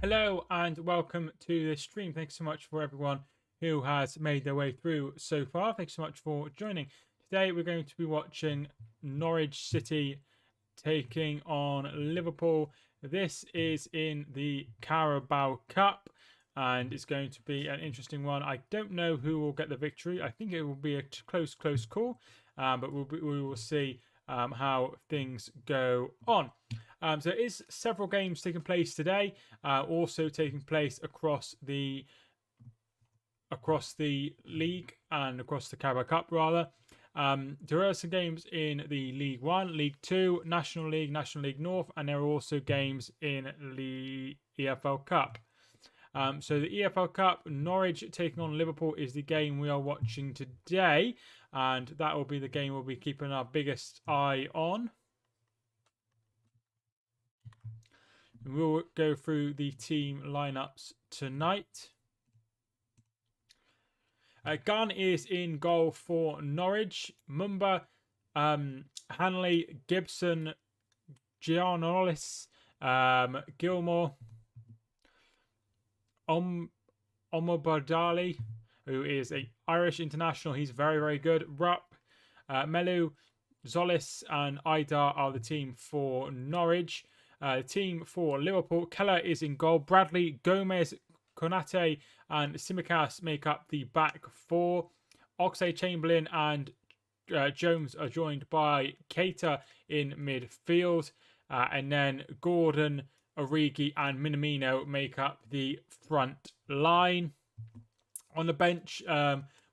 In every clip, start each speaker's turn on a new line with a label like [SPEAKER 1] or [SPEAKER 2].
[SPEAKER 1] Hello and welcome to this stream. Thanks so much for everyone who has made their way through so far. Thanks so much for joining. Today we're going to be watching Norwich City taking on Liverpool. This is in the Carabao Cup and it's going to be an interesting one. I don't know who will get the victory. I think it will be a close call, but we will see how things go on. So there is several games taking place today, also taking place across the league and across the Carabao Cup rather. There are some games in the League One, League Two, National League North, and there are also games in the EFL Cup. So the EFL Cup, Norwich taking on Liverpool is the game we are watching today, and that will be the game we'll be keeping our biggest eye on. We'll go through the team lineups tonight. Gunn is in goal for Norwich. Mumba, Hanley, Gibson, Giannolis, Gilmore, Omobardali, who is an Irish international. He's very good. Rupp, Melu, Zolis, and Idar are the team for Norwich. Team for Liverpool, Keller is in goal. Bradley, Gomez, Konate, and Tsimikas make up the back four. Oxlade-Chamberlain and Jones are joined by Keita in midfield. And then Gordon, Origi, and Minamino make up the front line. On the bench,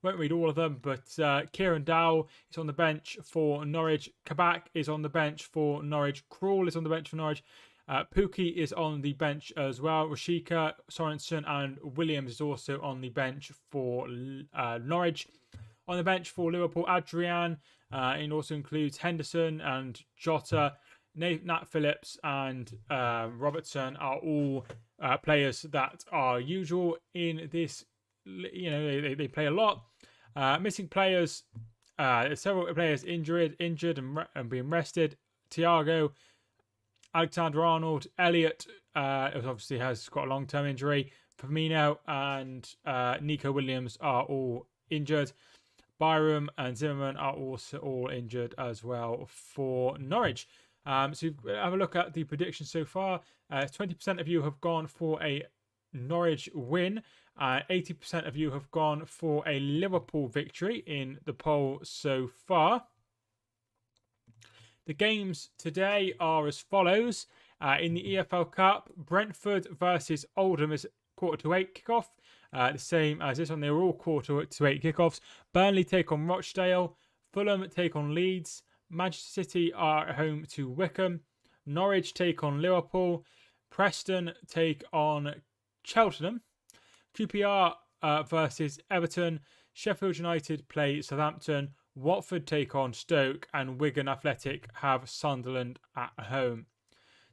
[SPEAKER 1] won't read all of them, but Kieran Dowell is on the bench for Norwich. Kabak is on the bench for Norwich. Krul is on the bench for Norwich. Pookie is on the bench as well. Rashika, Sorensen, and Williams is also on the bench for Norwich. On the bench for Liverpool, Adrian. It also includes Henderson and Jota. Nat Phillips and Robertson are all players that are usual in this. You know, they play a lot. Missing players, several players injured and being rested. Thiago, Alexander-Arnold, Elliott obviously has got a long-term injury. Firmino and Nico Williams are all injured. Byram and Zimmerman are also all injured as well for Norwich. So have a look at the predictions so far. 20% of you have gone for a Norwich win. 80% of you have gone for a Liverpool victory in the poll so far. The games today are as follows. In the EFL Cup, Brentford versus Oldham is 7:45 kickoff. The same as this one, they were all 7:45 kickoffs. Burnley take on Rochdale. Fulham take on Leeds. Manchester City are at home to Wickham. Norwich take on Liverpool. Preston take on Cheltenham. QPR versus Everton. Sheffield United play Southampton. Watford take on Stoke, and Wigan Athletic have Sunderland at home.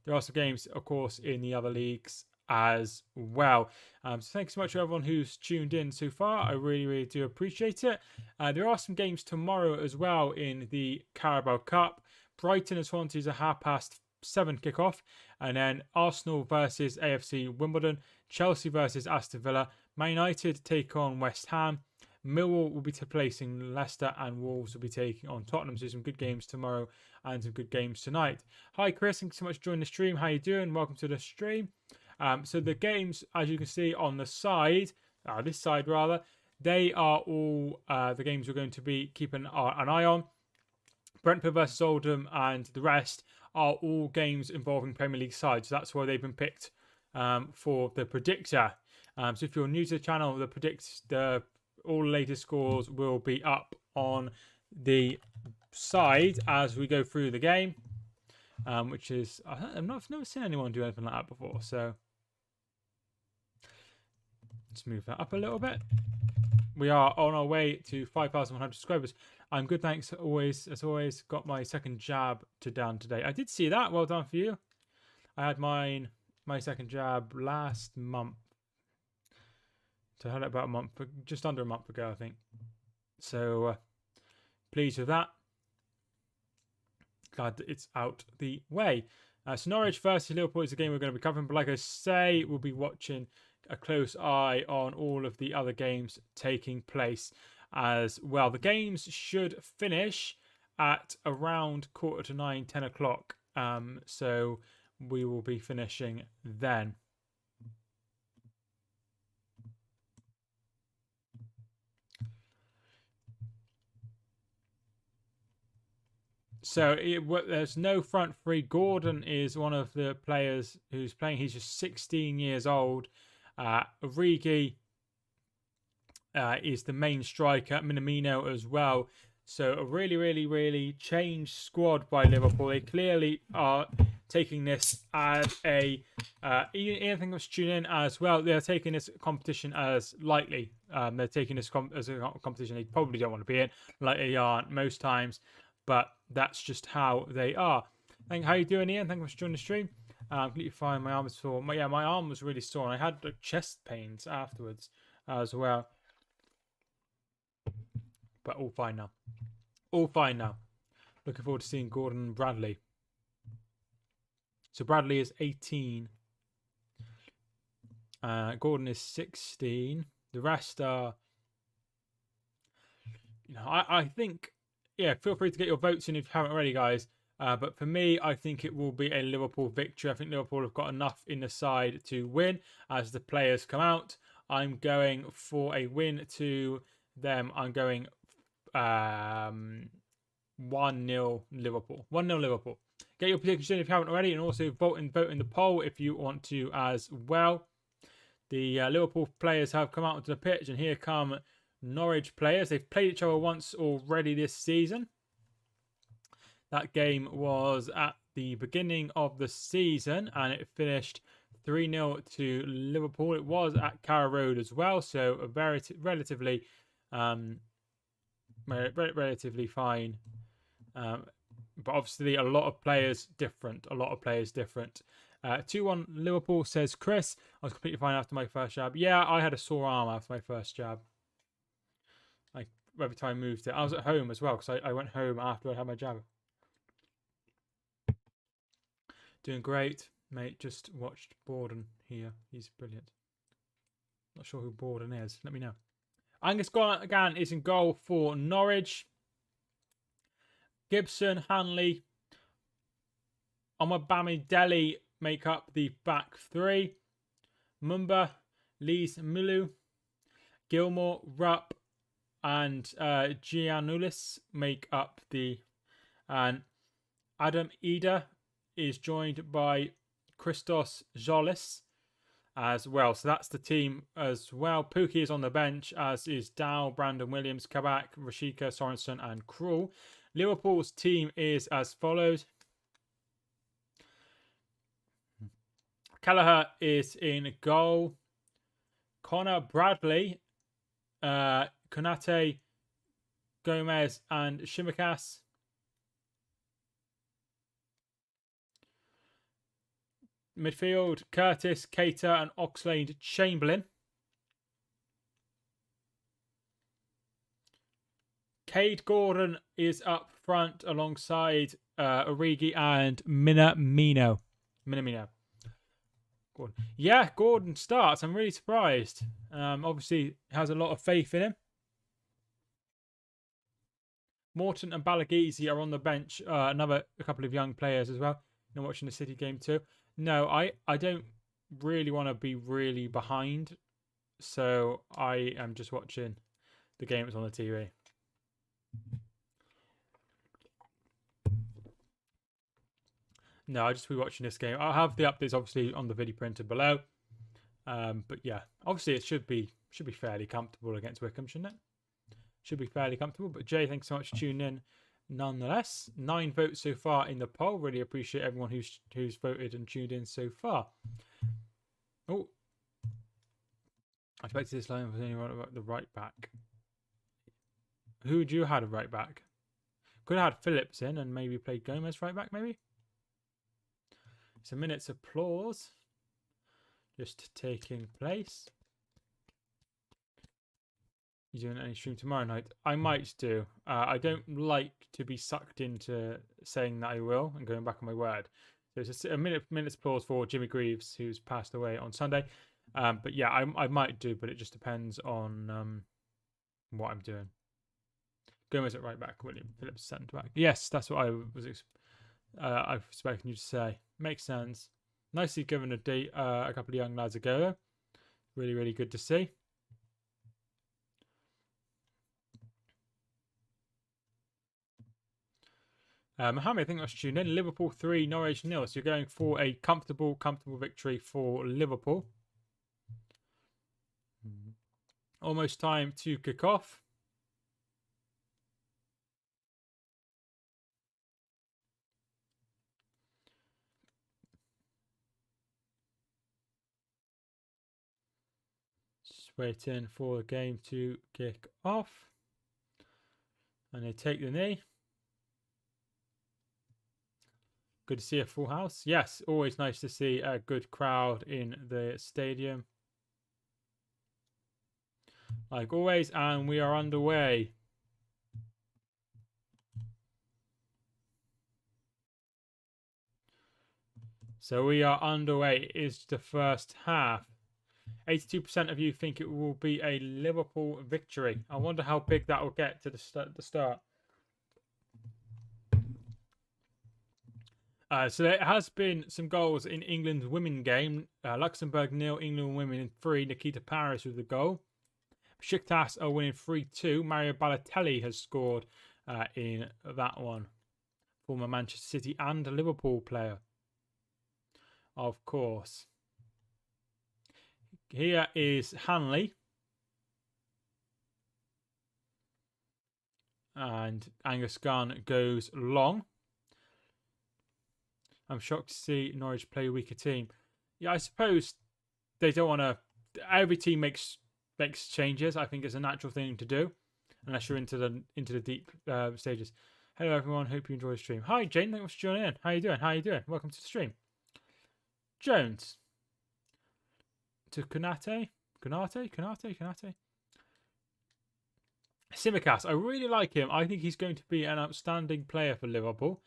[SPEAKER 1] There are some games, of course, in the other leagues as well. So thanks so much to everyone who's tuned in so far. I really do appreciate it. There are some games tomorrow as well in the Carabao Cup. Brighton and Swansea is a 7:30 kickoff, and then Arsenal versus AFC Wimbledon, Chelsea versus Aston Villa, Man United take on West Ham, Millwall will be placing Leicester, and Wolves will be taking on Tottenham. So some good games tomorrow and some good games tonight. Hi Chris, thanks so much for joining the stream. How you doing? Welcome to the stream. So the games, as you can see on the side, this side rather, they are all the games we're going to be keeping an eye on. Brentford versus Oldham and the rest are all games involving Premier League sides. So that's why they've been picked for the predictor. So if you're new to the channel, all the latest scores will be up on the side as we go through the game, which is I've never seen anyone do anything like that before. So let's move that up a little bit. We are on our way to 5,100 subscribers. I'm good, thanks. As always, got my second jab down today. I did see that. Well done for you. I had my second jab last month. So I had it about just under a month ago, I think. So pleased with that. Glad that it's out the way. So Norwich versus Liverpool is a game we're going to be covering, but like I say, we'll be watching a close eye on all of the other games taking place as well. The games should finish at around 9:15, 10 o'clock. So we will be finishing then. So there's no front three. Gordon is one of the players who's playing. He's just 16 years old. Origi is the main striker. Minamino as well. So a really, really, really changed squad by Liverpool. They clearly are taking this as a anything that's tuning in as well. They're taking this competition as lightly. They're taking this as a competition they probably don't want to be in, like they aren't most times. But that's just how they are. How you doing, Ian? Thank you for joining the stream. Completely fine. My arm was sore. My arm was really sore, and I had chest pains afterwards as well. But all fine now. All fine now. Looking forward to seeing Gordon and Bradley. So Bradley is 18. Gordon is 16. The rest are, I think, yeah, feel free to get your votes in if you haven't already, guys. But for me, I think it will be a Liverpool victory. I think Liverpool have got enough in the side to win as the players come out. I'm going for a win to them. I'm going 1-0 Liverpool. 1-0 Liverpool. Get your predictions in if you haven't already, and also vote in the poll if you want to as well. The Liverpool players have come out onto the pitch, and here come Norwich players. They've played each other once already this season. That game was at the beginning of the season, and it finished 3-0 to Liverpool. It was at Carrow Road as well, so a relatively fine. But obviously a lot of players different. 2-1 Liverpool, says Chris. I was completely fine after my first jab. Yeah, I had a sore arm after my first jab. Every time I moved it. I was at home as well because I went home after I had my jab. Doing great, mate. Just watched Borden here. He's brilliant. Not sure who Borden is. Let me know. Angus Gann is in goal for Norwich. Gibson, Hanley, Omabamidele make up the back three. Mumba, Lees, Milu, Gilmore, Rupp, and Giannoulis make up the. And Adam Eder is joined by Christos Zolis as well. So that's the team as well. Pookie is on the bench, as is Dow, Brandon Williams, Kabak, Rashika, Sorensen, and Krul. Liverpool's team is as follows. Kelleher is in goal. Connor Bradley, Konate, Gomez, and Shimikas. Midfield, Curtis, Cater, and Oxlade Chamberlain. Cade Gordon is up front alongside Origi and Minamino. Gordon. Yeah, Gordon starts. I'm really surprised. Obviously, has a lot of faith in him. Morton and Balaghese are on the bench. A couple of young players as well. You're watching the City game too. No, I don't really want to be really behind. So I am just watching the game that's on the TV. No, I'll just be watching this game. I'll have the updates obviously on the video printer below. But yeah, obviously it should be fairly comfortable against Wickham, shouldn't it? Should be fairly comfortable. But Jay, thanks so much for tuning in. Nonetheless, 9 votes so far in the poll. Really appreciate everyone who's voted and tuned in so far. Oh, I expected this line was only about the right back. Who would you have had a right back? Could have had Phillips in and maybe played Gomez right back, maybe. So minutes applause just taking place. You doing any stream tomorrow night? I might do. I don't like to be sucked into saying that I will and going back on my word. There's a minute's applause for Jimmy Greaves, who's passed away on Sunday. But yeah, I might do, but it just depends on what I'm doing. Gomez at right back, William Phillips centre back. Yes, that's what I was expecting you to say. Makes sense. Nicely given a couple of young lads a go. Really, really good to see. Mohammed, I think that's tuned in. Liverpool 3, Norwich 0. So you're going for a comfortable victory for Liverpool. Almost time to kick off. Just waiting for the game to kick off. And they take the knee. Good to see a full house. Yes, always nice to see a good crowd in the stadium. Like always, and we are underway. So we are underway. It is the first half. 82% of you think it will be a Liverpool victory. I wonder how big that will get to the start. So there has been some goals in England's women game. Luxembourg 0, England women 3. Nikita Paris with the goal. Besiktas are winning 3-2. Mario Balotelli has scored in that one. Former Manchester City and Liverpool player. Of course. Here is Hanley. And Angus Gunn goes long. I'm shocked to see Norwich play a weaker team. Yeah, I suppose they don't want to. Every team makes changes. I think it's a natural thing to do, unless you're into the deep stages. Hello everyone, hope you enjoy the stream. Hi Jane, thanks for joining in. How you doing? Welcome to the stream. Jones to Konate. Tsimikas, I really like him. I think he's going to be an outstanding player for Liverpool.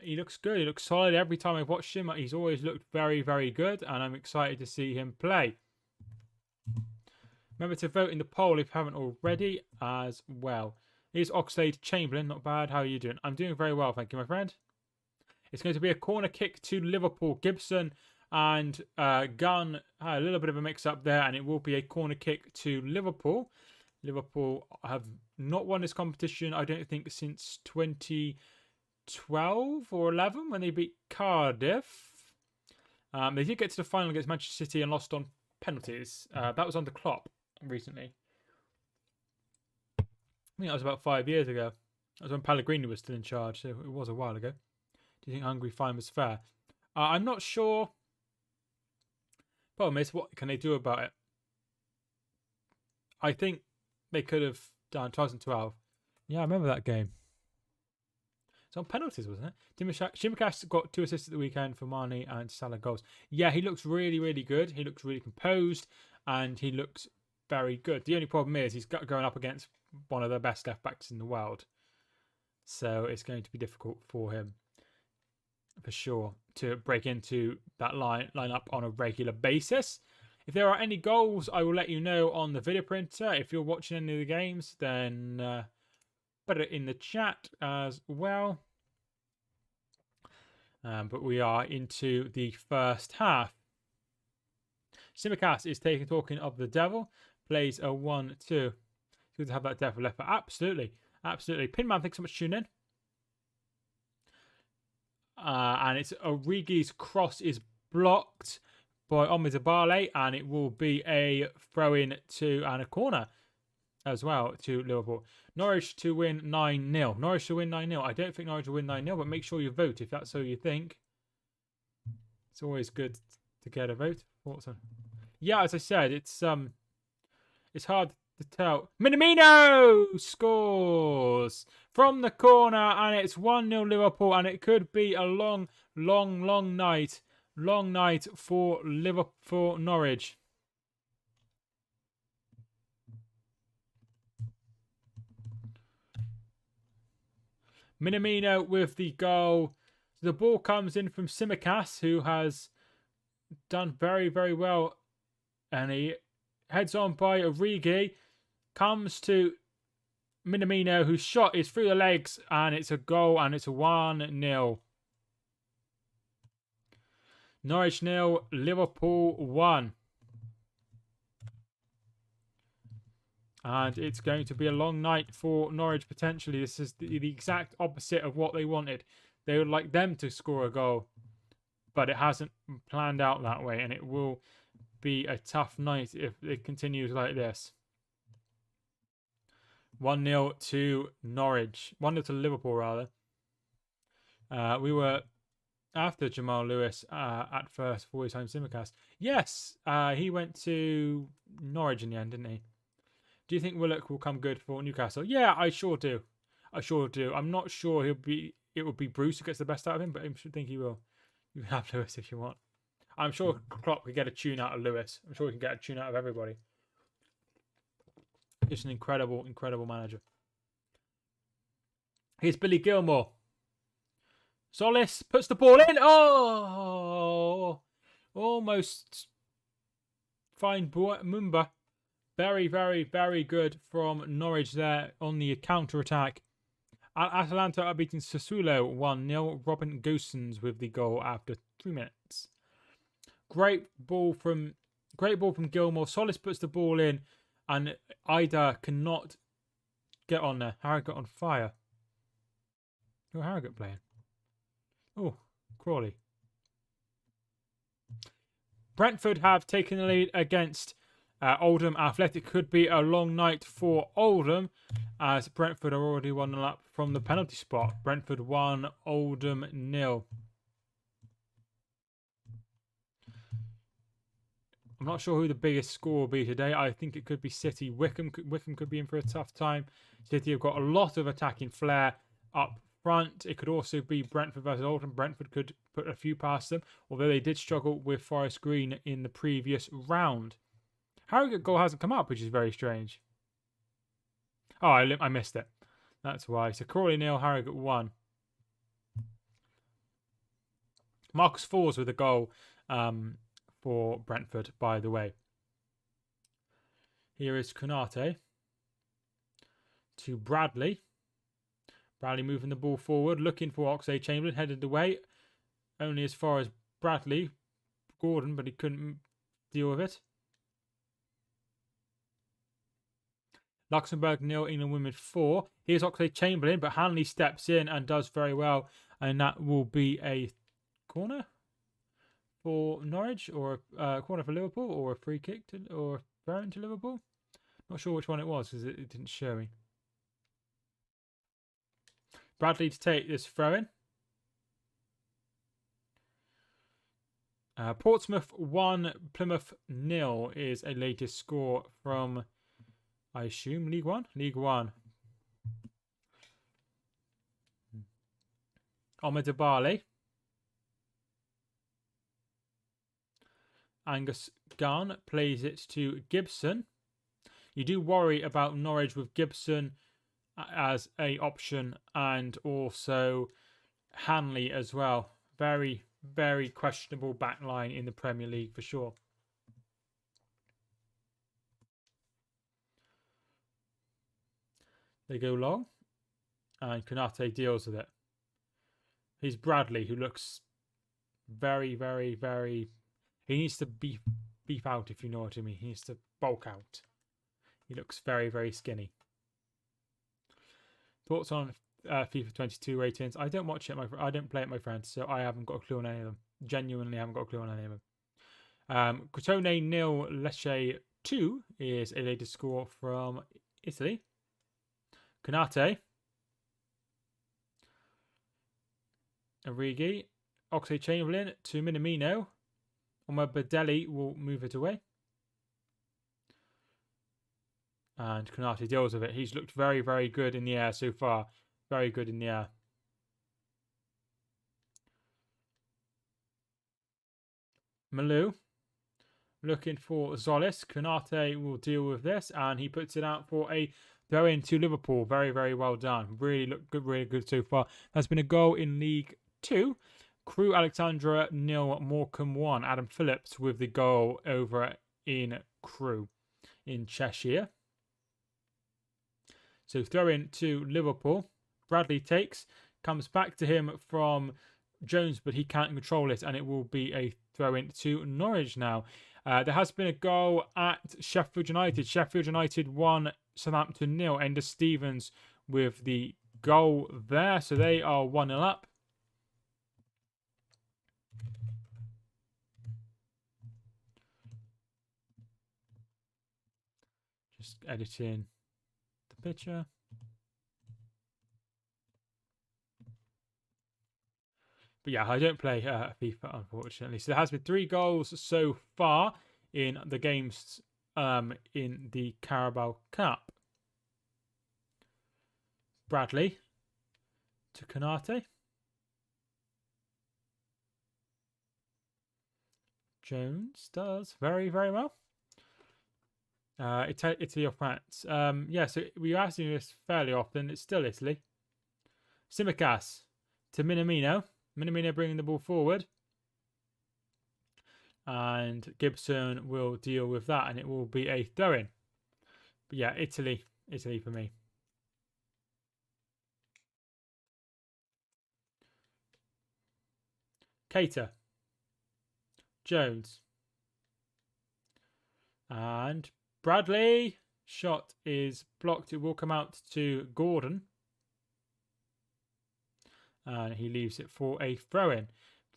[SPEAKER 1] He looks good. He looks solid. Every time I've watched him, he's always looked very, very good, and I'm excited to see him play. Remember to vote in the poll if you haven't already as well. Here's Oxlade Chamberlain. Not bad. How are you doing? I'm doing very well, thank you, my friend. It's going to be a corner kick to Liverpool. Gibson and Gunn had a little bit of a mix-up there, and it will be a corner kick to Liverpool. Liverpool have not won this competition, I don't think, since 2012 or 11 when they beat Cardiff. They did get to the final against Manchester City and lost on penalties. That was under Klopp recently. I think that was about 5 years ago. That was when Pellegrini was still in charge, so it was a while ago. Do you think Hungary fine was fair? I'm not sure. Problem is, what can they do about it? I think they could have done 2012. Yeah, I remember that game. It's on penalties, wasn't it? Tsimikas got 2 assists at the weekend for Mane and Salah goals. Yeah, he looks really, really good. He looks really composed, and he looks very good. The only problem is he's going up against one of the best left backs in the world, so it's going to be difficult for him, for sure, to break into that lineup on a regular basis. If there are any goals, I will let you know on the video printer. If you're watching any of the games, then put it in the chat as well. But we are into the first half. Tsimikas is talking of the devil. Plays a 1-2. Good to have that devil left. But absolutely. Pinman, thanks so much for tuning in. And it's Origi's cross is blocked by Omidabale, and it will be a throw-in to and a corner as well to Liverpool. Norwich to win 9-0. Norwich to win 9-0. I don't think Norwich will win 9-0, but make sure you vote if that's so you think. It's always good to get a vote. Yeah, as I said, it's hard to tell. Minamino scores from the corner, and it's 1-0 Liverpool, and it could be a long night. Long night for Norwich. Minamino with the goal. So the ball comes in from Simicas, who has done very, very well. And he heads on by Origi. Comes to Minamino, whose shot is through the legs. And it's a goal, and it's a 1-0. Norwich 0, Liverpool 1. And it's going to be a long night for Norwich, potentially. This is the exact opposite of what they wanted. They would like them to score a goal, but it hasn't planned out that way, and it will be a tough night if it continues like this. 1-0 to Norwich. 1-0 to Liverpool, rather. We were after Jamal Lewis at first for his home simulcast. Yes, he went to Norwich in the end, didn't he? Do you think Willock will come good for Newcastle? Yeah, I sure do. I sure do. I'm not sure it will be Bruce who gets the best out of him, but I think he will. You can have Lewis if you want. I'm sure Klopp could get a tune out of Lewis. I'm sure he can get a tune out of everybody. Just an incredible, incredible manager. Here's Billy Gilmore. Solis puts the ball in. Oh! Almost fine Mumba. Very, very, very good from Norwich there on the counter-attack. Atalanta are beating Sassuolo 1-0. Robin Gosens with the goal after 3 minutes. Great ball from Gilmore. Solis puts the ball in, and Ida cannot get on there. Harrogate on fire. Oh, Harrogate playing. Oh, Crawley. Brentford have taken the lead against Oldham. Athletic. Could be a long night for Oldham, as Brentford are already 1-0 up from the penalty spot. Brentford 1, Oldham 0. I'm not sure who the biggest score will be today. I think it could be City. Wickham could be in for a tough time. City have got a lot of attacking flair up front. It could also be Brentford versus Oldham. Brentford could put a few past them, although they did struggle with Forest Green in the previous round. Harrogate goal hasn't come up, which is very strange. Oh, I missed it. That's why. So Crawley 0, Harrogate 1. Marcus Fors with a goal for Brentford, by the way. Here is Konate to Bradley. Bradley moving the ball forward, looking for Oxlade-Chamberlain, headed away. Only as far as Bradley. Gordon, but he couldn't deal with it. Luxembourg 0, England women 4. Here's Oxlade-Chamberlain, but Hanley steps in and does very well. And that will be a corner for Norwich, or a corner for Liverpool, or a free kick or throw-in to Liverpool. Not sure which one it was because it didn't show me. Bradley to take this throw-in. Portsmouth 1, Plymouth 0 is a latest score from, I assume, League One? League One. Omedabale. Angus Gunn plays it to Gibson. You do worry about Norwich with Gibson as a option, and also Hanley as well. Very, very questionable back line in the Premier League for sure. They go long, and Konate deals with it. He's Bradley, who looks very, very, very... He needs to beef out, if you know what I mean. He needs to bulk out. He looks very, very skinny. Thoughts on FIFA 22 ratings? I don't watch it. I don't play it, my friends, so I haven't got a clue on any of them. Genuinely haven't got a clue on any of them. Crotone 0, Lecce 2 is a latest score from Italy. Konate. Origi. Oxlade-Chamberlain to Minamino. Omar-Badeli will move it away. And Konate deals with it. He's looked very, very good in the air so far. Very good in the air. Malou. Looking for Zolis. Konate will deal with this. And he puts it out for a throw-in to Liverpool. Very, very well done. Really looked good, really good so far. That's been a goal in League 2. Crew Alexandra 0, Morecambe 1. Adam Phillips with the goal over in Crew in Cheshire. So throw in to Liverpool. Bradley takes, comes back to him from Jones, but he can't control it, and it will be a throw in to Norwich now. There has been a goal at Sheffield United. Sheffield United 1, Southampton 0. Ender Stevens with the goal there. So they are 1-0 up. Just editing the picture. But yeah, I don't play FIFA, unfortunately. So there has been 3 goals so far in the games in the Carabao Cup. Bradley to Konate. Jones does very, very well. Italy or France. Yeah, so we are asking this fairly often. It's still Italy. Simicas to Minamino. Minamino bringing the ball forward. And Gibson will deal with that, and it will be a throw-in. But yeah, Italy for me. Keita. Jones. And Bradley. Shot is blocked. It will come out to Gordon. And he leaves it for a throw-in.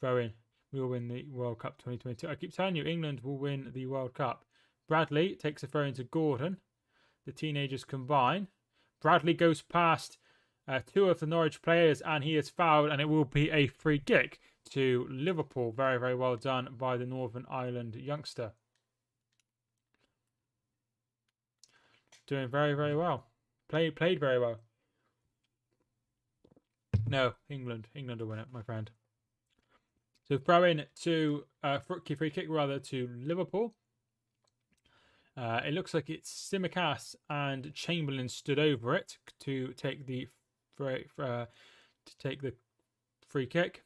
[SPEAKER 1] Throw-in. We will win the World Cup 2022. I keep telling you, England will win the World Cup. Bradley takes a throw-in to Gordon. The teenagers combine. Bradley goes past 2 of the Norwich players, and he is fouled, and it will be a free kick to Liverpool. Very, very well done by the Northern Ireland youngster. Doing very, very well. Played very well. No, England. England will win it, my friend. So throw in to free kick rather to Liverpool. It looks like it's Simicas and Chamberlain stood over it to take the free kick.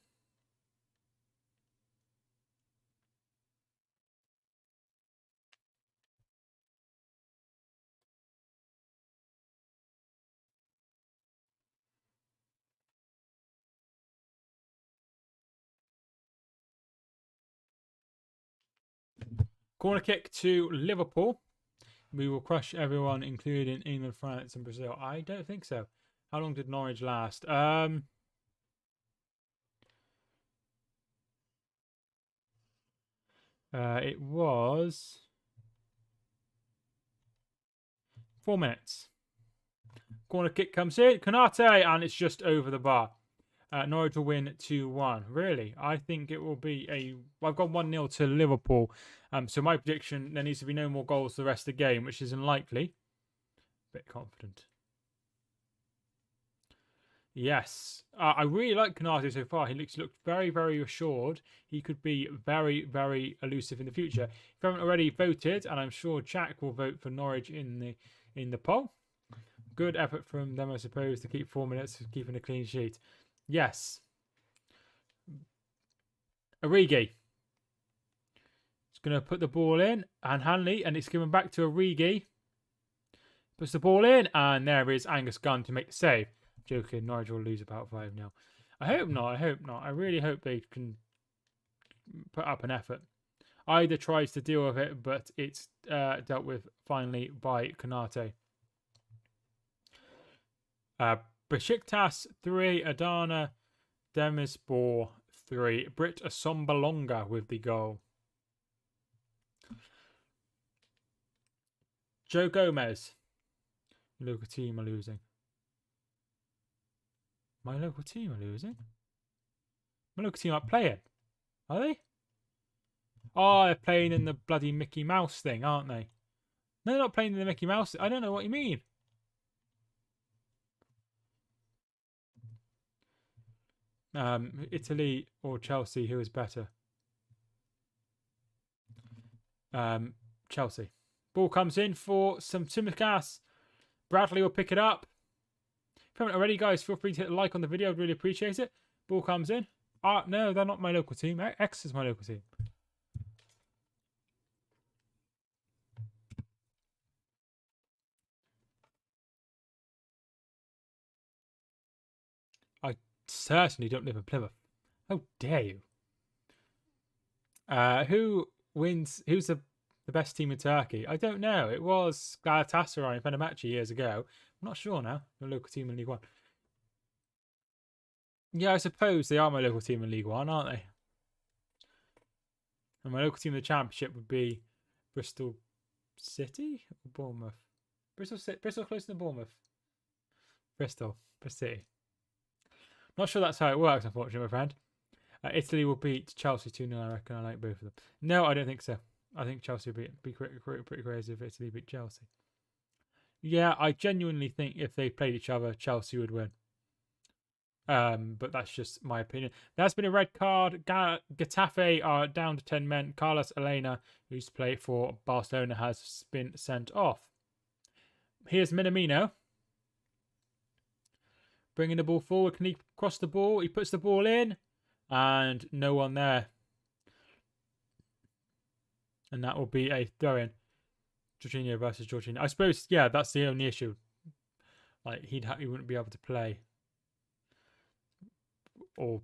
[SPEAKER 1] Corner kick to Liverpool. We will crush everyone, including England, France, and Brazil. I don't think so. How long did Norwich last? It was 4 minutes. Corner kick comes in. Konate, and it's just over the bar. Norwich will win 2-1. Really? I think it will be a... Well, I've got 1-0 to Liverpool. So my prediction, there needs to be no more goals the rest of the game, which is unlikely. Bit confident. Yes. I really like Konate so far. He looked very, very assured. He could be very, very elusive in the future. If you haven't already voted, and I'm sure Jack will vote for Norwich in the poll. Good effort from them, I suppose, to keep 4 minutes, keeping a clean sheet. Yes. Origi. He's going to put the ball in. And Hanley. And it's given back to Origi. Puts the ball in. And there is Angus Gunn to make the save. Joking. Norwich will lose about 5-0. I hope not. I hope not. I really hope they can put up an effort. Either tries to deal with it, but it's dealt with finally by Konate. Besiktas 3, Adana Demirspor 3. Brit Assombalonga with the goal. Joe Gomez. Local team are losing. My local team are losing? My local team are playing. Are they? Oh, they're playing in the bloody Mickey Mouse thing, aren't they? No, they're not playing in the Mickey Mouse thing. I don't know what you mean. Italy or Chelsea, who is better? Chelsea. Ball comes in for some Simicas. Bradley will pick it up. If you haven't already, guys, feel free to hit a like on the video. I'd really appreciate it. Ball comes in. No, they're not my local team. X is my local team. I certainly don't live in Plymouth. How dare you? Who wins? Who's the best team in Turkey? I don't know. It was Galatasaray and Fenerbahce years ago. I'm not sure now. The local team in League One. Yeah, I suppose they are my local team in League One, aren't they? And my local team in the Championship would be Bristol City or Bournemouth. Bristol closer than Bournemouth. Bristol City. Not sure that's how it works, unfortunately, my friend. Italy will beat Chelsea 2-0, I reckon. I like both of them. No, I don't think so. I think Chelsea would be pretty crazy if Italy beat Chelsea. Yeah, I genuinely think if they played each other, Chelsea would win. But that's just my opinion. There's been a red card. Getafe are down to 10 men. Carlos Elena, who used to play for Barcelona, has been sent off. Here's Minamino. Bringing the ball forward. Can he cross the ball? He puts the ball in. And no one there. And that will be a throw-in. Jorginho versus Jorginho. I suppose, yeah, that's the only issue. Like, he wouldn't be able to play. Or,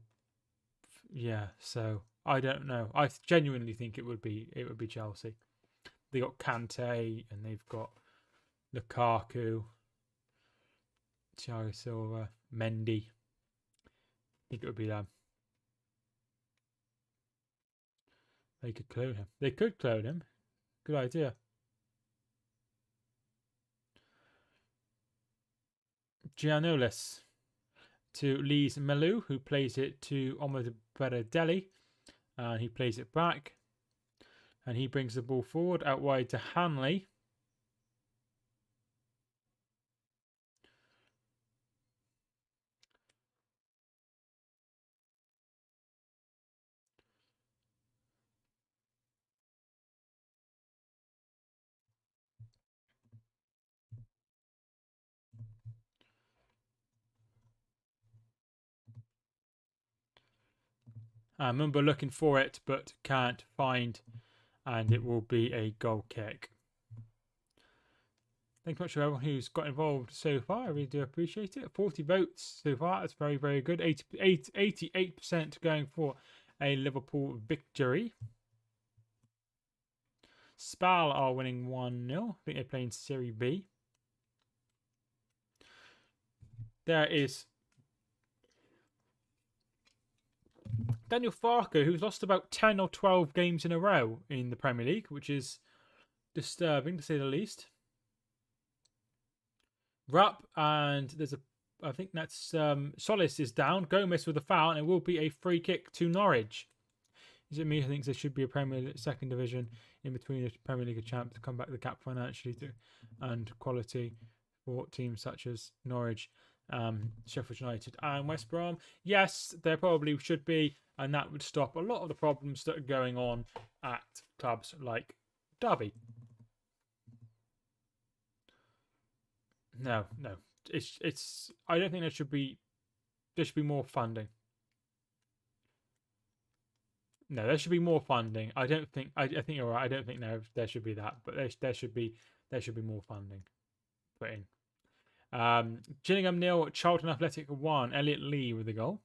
[SPEAKER 1] yeah, so I don't know. I genuinely think it would be Chelsea. They got Kante and they've got Lukaku, Thiago Silva, Mendy. I think it would be them. They could clone him. They could clone him. Good idea. Giannoulis to Lise Melou, who plays it to Omar Beradelli. And he plays it back. And he brings the ball forward out wide to Hanley. Mumba looking for it, but can't find. And it will be a goal kick. Thank you much for everyone who's got involved so far. I really do appreciate it. 40 votes so far. That's very, very good. 88% going for a Liverpool victory. Spal are winning 1-0. I think they're playing Serie B. There is Daniel Farker, who's lost about 10 or 12 games in a row in the Premier League, which is disturbing to say the least. Rupp, and there's I think that's Solis is down. Gomez with a foul, and it will be a free kick to Norwich. Is it me who thinks there should be a Premier League, second division in between the Premier League and Champ to come back the gap financially and quality for teams such as Norwich, Sheffield United and West Brom? Yes, there probably should be, and that would stop a lot of the problems that are going on at clubs like Derby. No. It's. I don't think there should be more funding. No, there should be more funding. I don't think. I think you're right. I don't think there should be that, but there should be more funding put in. Gillingham 0, Charlton Athletic 1. Elliot Lee with the goal.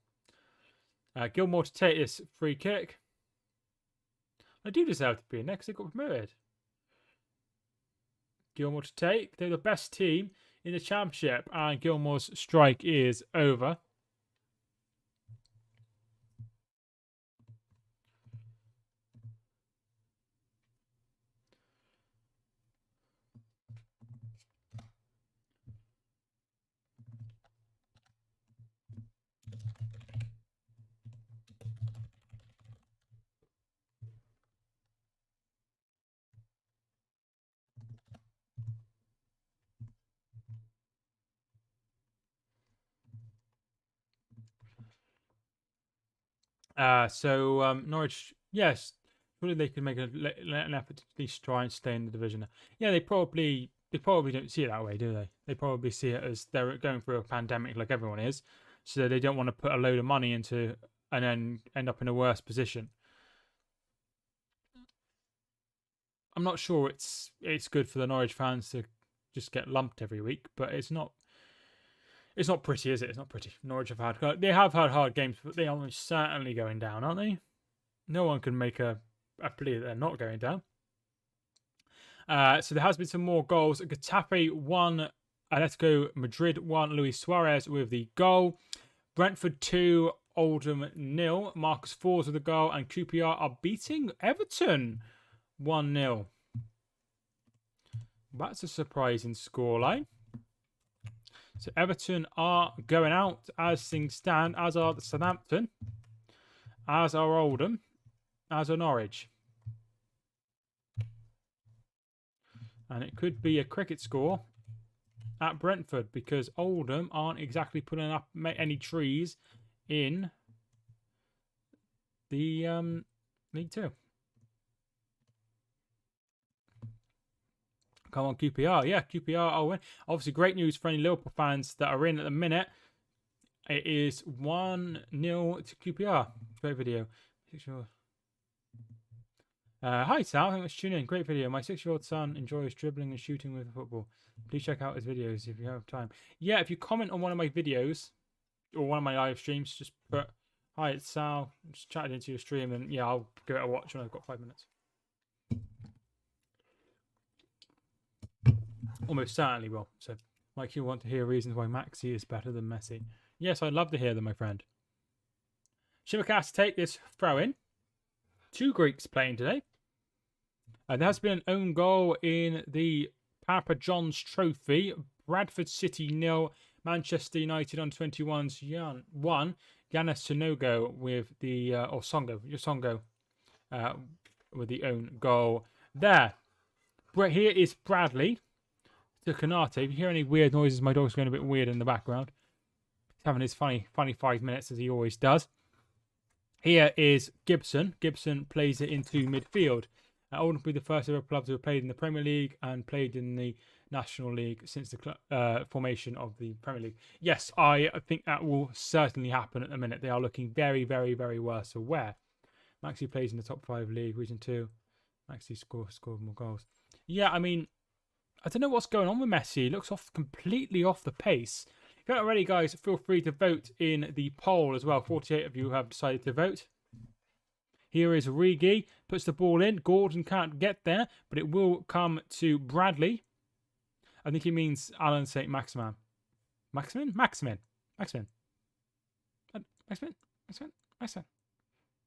[SPEAKER 1] Gilmore to take this free kick. I do deserve to be in next. They got promoted. Gilmore to take. They're the best team in the Championship, and Gilmore's strike is over. Norwich, yes, surely they could make an effort to at least try and stay in the division. Yeah, they probably don't see it that way, do they? They probably see it as they're going through a pandemic like everyone is, so they don't want to put a load of money into and then end up in a worse position. I'm not sure it's good for the Norwich fans to just get lumped every week, but it's not pretty, is it? It's not pretty. Norwich have had hard games, but they are certainly going down, aren't they? No one can make a plea that they're not going down. So there has been some more goals. Getafe 1, Atletico Madrid 1, Luis Suarez with the goal. Brentford 2, Oldham 0. Marcus Fors with the goal, and QPR are beating Everton 1-0. That's a surprising scoreline. So Everton are going out as things stand, as are the Southampton, as are Oldham, as are Norwich. And it could be a cricket score at Brentford, because Oldham aren't exactly putting up any trees in the League 2. Come on, QPR. Yeah, QPR will win. Obviously, great news for any Liverpool fans that are in at the minute. It is 1-0 to QPR. Great video. Hi, Sal. Thanks for tuning in. Great video. My 6-year-old son enjoys dribbling and shooting with the football. Please check out his videos if you have time. Yeah, if you comment on one of my videos or one of my live streams, just put, hi, it's Sal. Just chatted into your stream, and yeah, I'll give it a watch when I've got 5 minutes. Almost certainly will. So, like, you want to hear reasons why Maxi is better than Messi. Yes, I'd love to hear them, my friend. Shimacast take this throw in. 2 Greeks playing today. There has been an own goal in the Papa John's Trophy. Bradford City 0, Manchester United on 21's 1. Giannis Sonogo with the or Songo with the own goal there. Here is Bradley to Konate. If you hear any weird noises, my dog's going a bit weird in the background. He's having his funny 5 minutes, as he always does. Here is Gibson. Gibson plays it into midfield. Oldham will be the first ever club to have played in the Premier League and played in the National League since the formation of the Premier League. Yes, I think that will certainly happen at the minute. They are looking very, very, very worse aware. Maxi plays in the top 5 league, Region 2. Maxi scored more goals. Yeah, I mean, I don't know what's going on with Messi. He looks completely off the pace. If you're not ready, guys, feel free to vote in the poll as well. 48 of you have decided to vote. Here is Origi, puts the ball in. Gordon can't get there, but it will come to Bradley. I think he means Alan St. Maximin. Maximin? Maximin. Maximin. Maximin? Maximin? Maximin.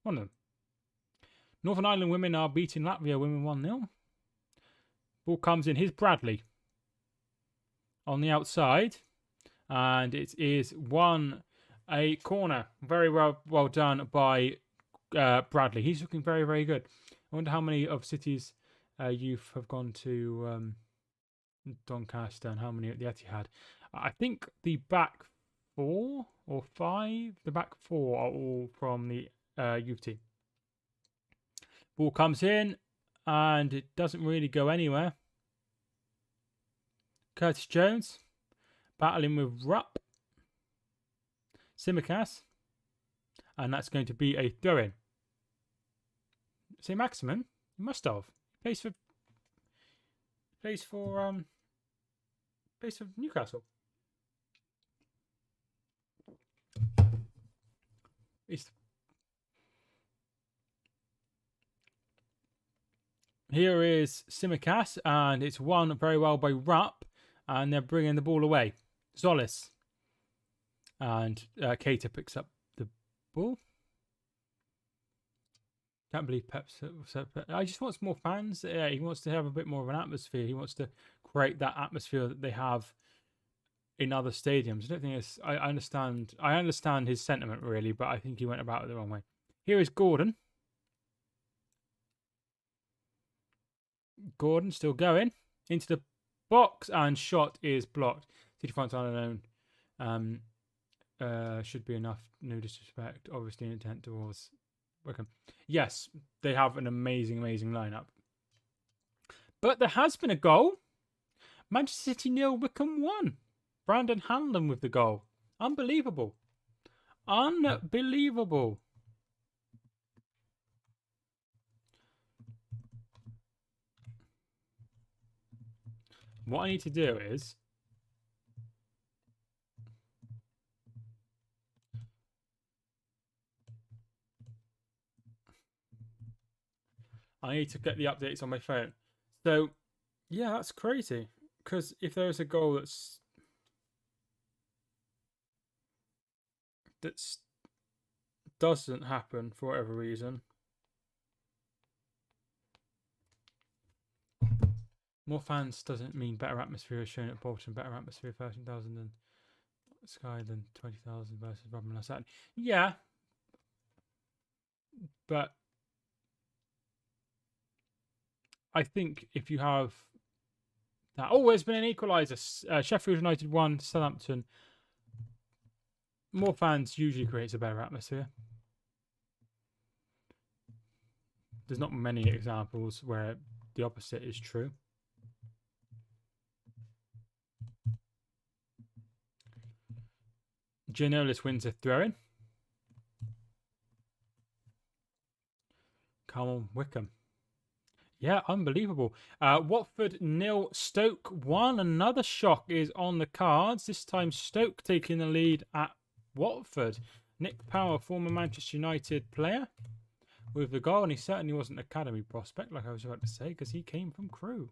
[SPEAKER 1] One of them. Northern Ireland women are beating Latvia women 1-0. Ball comes in. Here's Bradley on the outside. And it is a corner. Very well done by Bradley. He's looking very, very good. I wonder how many of City's youth have gone to Doncaster and how many at the Etihad. I think the back 4 or 5, the back 4 are all from the youth team. Ball comes in and it doesn't really go anywhere. Curtis Jones battling with Rupp. Simicas. And that's going to be a throw-in. Say Maximin? He must have. Plays for Newcastle. Here is Simicas, and it's won very well by Rupp, and they're bringing the ball away. Zolis. And Keita picks up the ball. Can't believe Pep's. I just want more fans. Yeah, he wants to have a bit more of an atmosphere. He wants to create that atmosphere that they have in other stadiums. I don't think it's. I understand his sentiment really, but I think he went about it the wrong way. Here is Gordon. Gordon still going into the box, and shot is blocked. City front alone. Should be enough. No disrespect. Obviously, intent towards Wickham. Yes, they have an amazing lineup. But there has been a goal. Manchester City 0, Wickham 1. Brandon Hanlon with the goal. Unbelievable. Unbelievable. What I need to do is I need to get the updates on my phone. So, yeah, that's crazy. Because if there's a goal that's doesn't happen for whatever reason, more fans doesn't mean better atmosphere, as shown at Bolton. Better atmosphere, 13,000 than Sky than 20,000 versus Rotherham last Saturday. Yeah, but I think if you have that, there's been an equaliser. Sheffield United 1, Southampton. More fans usually creates a better atmosphere. There's not many examples where the opposite is true. Giannoulis wins a throw-in. Come on, Wickham. Yeah, unbelievable. Watford 0, Stoke 1. Another shock is on the cards. This time Stoke taking the lead at Watford. Nick Power, former Manchester United player, with the goal. And he certainly wasn't an academy prospect, like I was about to say, because he came from Crewe.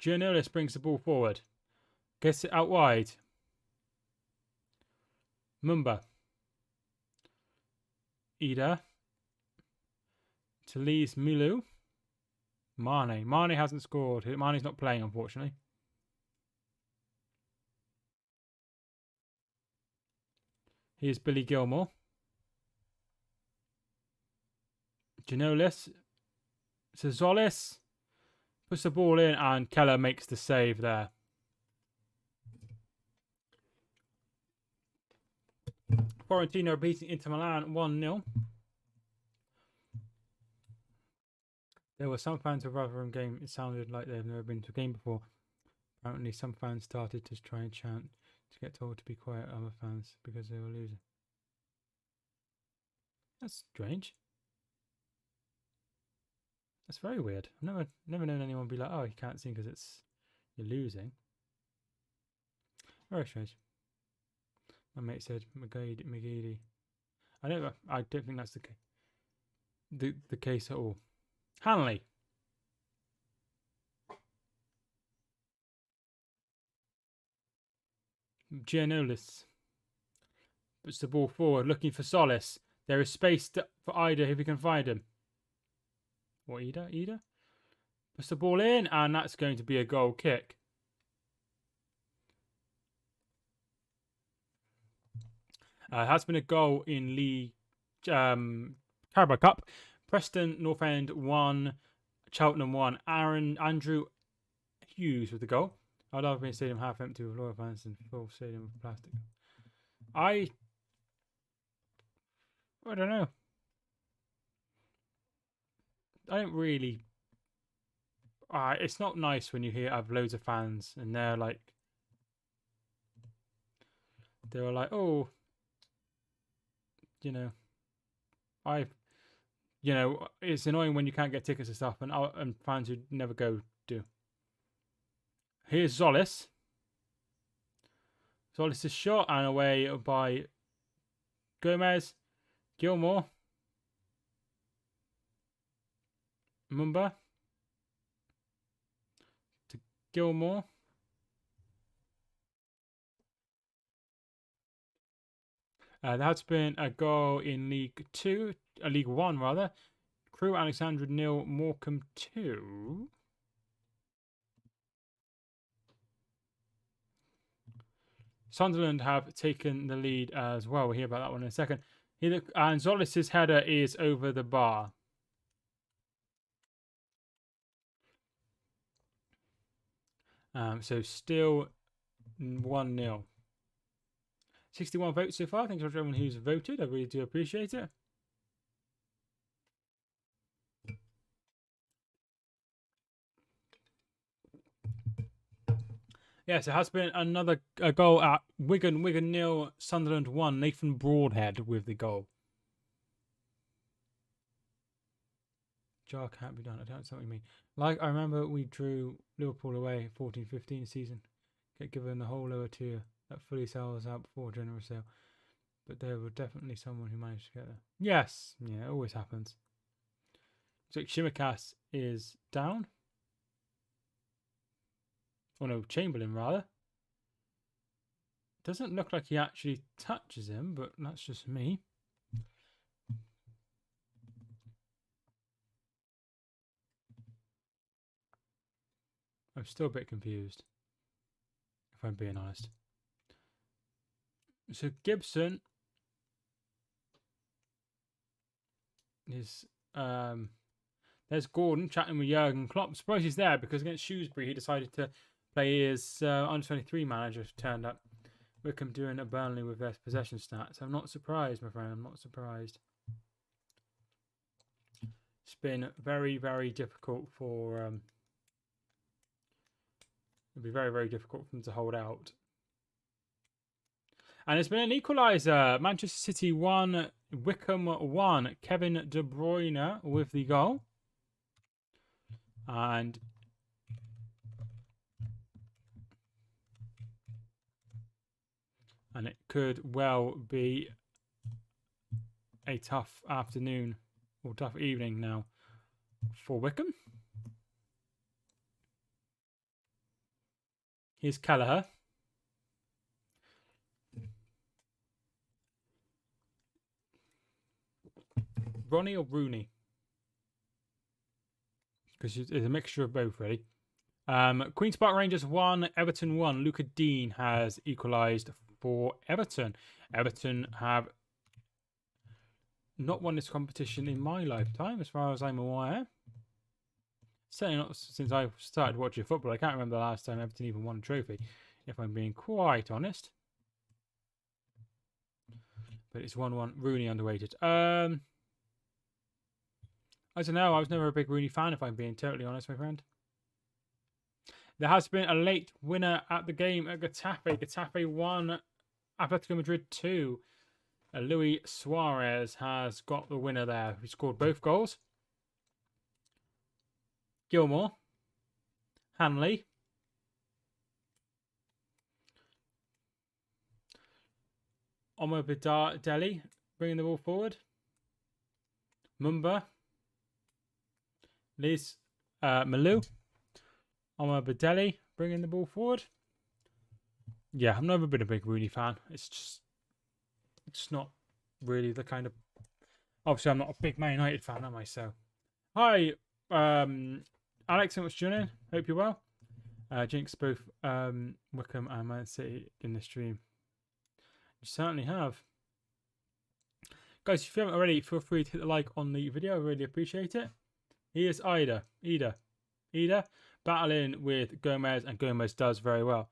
[SPEAKER 1] Giannoulis brings the ball forward. Gets it out wide. Mumba. Ida. Talise Milu. Mane. Mane hasn't scored. Mane's not playing, unfortunately. Here's Billy Gilmore. Giannoulis. Zolis. Puts the ball in and Keller makes the save there. Fiorentina beating Inter Milan 1-0. There were some fans of Rotherham game. It sounded like they've never been to a game before. Apparently, some fans started to try and chant to get told to be quiet, other fans, because they were losing. That's strange. That's very weird. I've never known anyone be like, "Oh, you can't sing because you're losing." Very strange. My mate said McGeady. I don't think that's the case. The case at all. Hanley. Giannoulis puts the ball forward, looking for Solace. There is space for Ida if he can find him. What, Ida? Ida? Puts the ball in, and that's going to be a goal kick. Has been a goal in League Carabao Cup. Preston North End 1, Cheltenham 1. Andrew Hughes with the goal. I love being stadium half empty with loyal fans and full stadium with plastic. I don't know. I don't really. It's not nice when you have loads of fans and they're like, oh, it's annoying when you can't get tickets and stuff, and fans who never go do. Here's Zolis. Zolis is shot and away by Gomez. Gilmore. Mumba. To Gilmore. There has been a goal in League 1 rather. Crewe Alexandra 0, Morecambe 2. Sunderland have taken the lead as well. We'll hear about that one in a second. And Zolis' header is over the bar. So still 1-0. 61 votes so far. Thanks for everyone who's voted. I really do appreciate it. Yes, it has been another goal at Wigan. Wigan 0, Sunderland 1. Nathan Broadhead with the goal. Jar can't be done. I don't know what you mean. Like, I remember we drew Liverpool away 14-15 season. Get given the whole lower tier that fully sells out before general sale. But there were definitely someone who managed to get there. Yes. Yeah, it always happens. So Shimikas is down. Oh no, Chamberlain rather. Doesn't look like he actually touches him, but that's just me. I'm still a bit confused, if I'm being honest. So Gibson is there's Gordon chatting with Jurgen Klopp. I'm surprised he's there because against Shrewsbury he decided to play his under 23 manager turned up. Wickham doing a Burnley with their possession stats. I'm not surprised, my friend. I'm not surprised. It's been very, very difficult for it'll be very, very difficult for them to hold out. And it's been an equaliser. Manchester City 1, Wickham 1. Kevin De Bruyne with the goal. And it could well be a tough afternoon or tough evening now for Wickham. Here's Kelleher. Ronnie or Rooney? Because it's a mixture of both, really. Queen's Park Rangers 1, Everton 1. Luca Dean has equalised for Everton. Everton have not won this competition in my lifetime, as far as I'm aware. Certainly not since I started watching football. I can't remember the last time Everton even won a trophy, if I'm being quite honest. But it's 1-1. Rooney underweighted. I don't know. I was never a big Rooney fan, if I'm being totally honest, my friend. There has been a late winner at the game at Getafe. Getafe 1, Atletico Madrid 2. Luis Suarez has got the winner there. He scored both goals. Gilmore. Hanley. Omar Bidar-Deli bringing the ball forward. Mumba. Liz Malou. Omar Badeli bringing the ball forward. Yeah, I've never been a big Rooney fan. It's not really the kind of... Obviously, I'm not a big Man United fan, am I? So, hi, Alex, thanks for tuning in. Hope you're well. Jinx both Wickham and Man City in the stream. You certainly have. Guys, if you haven't already, feel free to hit the like on the video. I really appreciate it. Here's Ida battling with Gomez, and Gomez does very well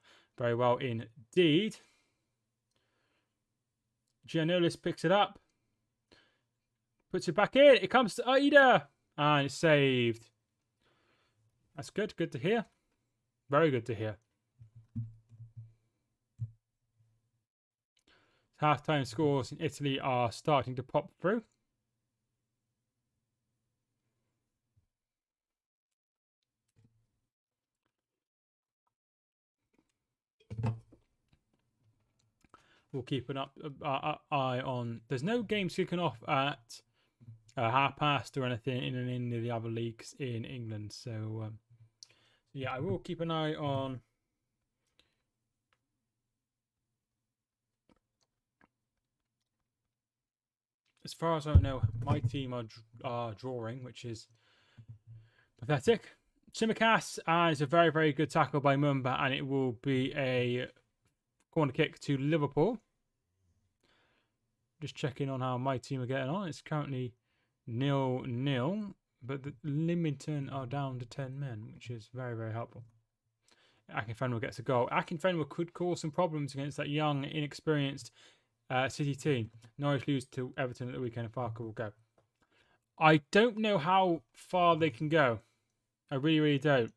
[SPEAKER 1] indeed. Giannoulis picks it up, puts it back in. It comes to Ida, and it's saved. That's good. Good to hear. Very good to hear. Halftime scores in Italy are starting to pop through. We'll keep an eye on. There's no games kicking off at past or anything in any of the other leagues in England. So, yeah, I will keep an eye on. As far as I know, my team are drawing, which is pathetic. Tsimikas is a very, very good tackle by Mumba, and it will be a corner kick to Liverpool. Just checking on how my team are getting on. It's currently 0-0, but the Leamington are down to 10 men, which is very, very helpful. Akinfenwa gets a goal. Akinfenwa could cause some problems against that young, inexperienced City team. Norwich lose to Everton at the weekend, and Farker will go. I don't know how far they can go. I really, really don't.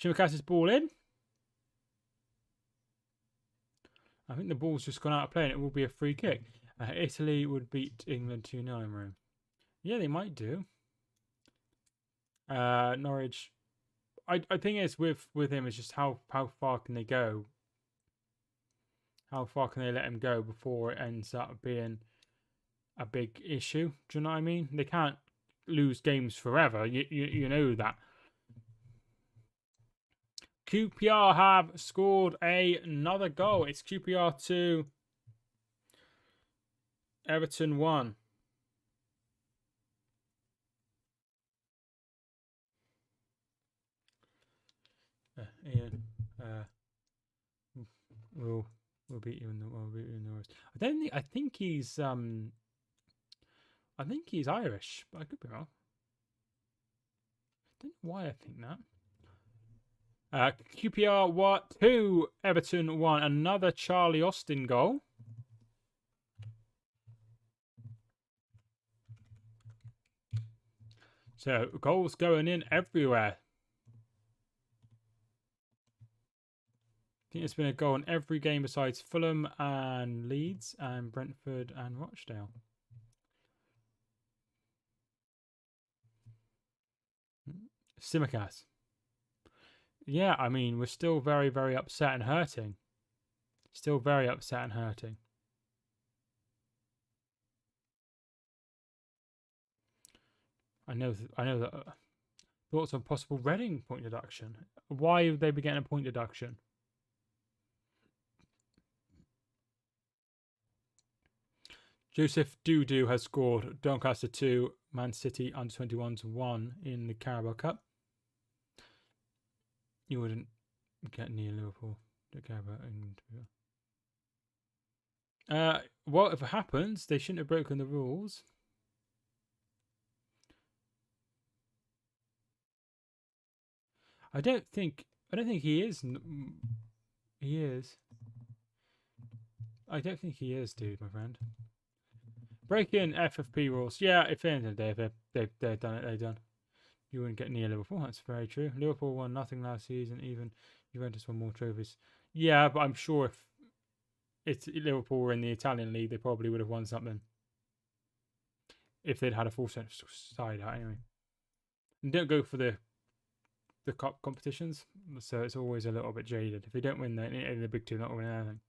[SPEAKER 1] Shimakasa's ball in. I think the ball's just gone out of play and it will be a free kick. Italy would beat England 2-0 in Rome. Yeah, they might do. Norwich. I think it's with him. It's just how far can they go? How far can they let him go before it ends up being a big issue? Do you know what I mean? They can't lose games forever. You know that. QPR have scored another goal. It's QPR 2, Everton 1. Ian, we'll beat you in the rest. I think he's Irish, but I could be wrong. I don't know why I think that. QPR 2, Everton 1. Another Charlie Austin goal. So goals going in everywhere. I think there's been a goal in every game besides Fulham and Leeds and Brentford and Rochdale. Simicast. Yeah, I mean, we're still very, very upset and hurting. Still very upset and hurting. I know that thoughts on possible Reading point deduction. Why would they be getting a point deduction? Joseph Dudu has scored. Doncaster 2, Man City under 21s 1 in the Carabao Cup. You wouldn't get near Liverpool. The Carabao. Well, if it happens, they shouldn't have broken the rules. I don't think he is. He is. I don't think he is, dude, my friend. Breaking FFP rules. Yeah, if the end of the day, if they've done it, they've done. You wouldn't get near Liverpool. That's very true. Liverpool won nothing last season. Even Juventus won more trophies. Yeah, but I'm sure if Liverpool were in the Italian league, they probably would have won something. If they'd had a full side out anyway. And don't go for the cup competitions, so it's always a little bit jaded. If they don't win the big two, not winning anything.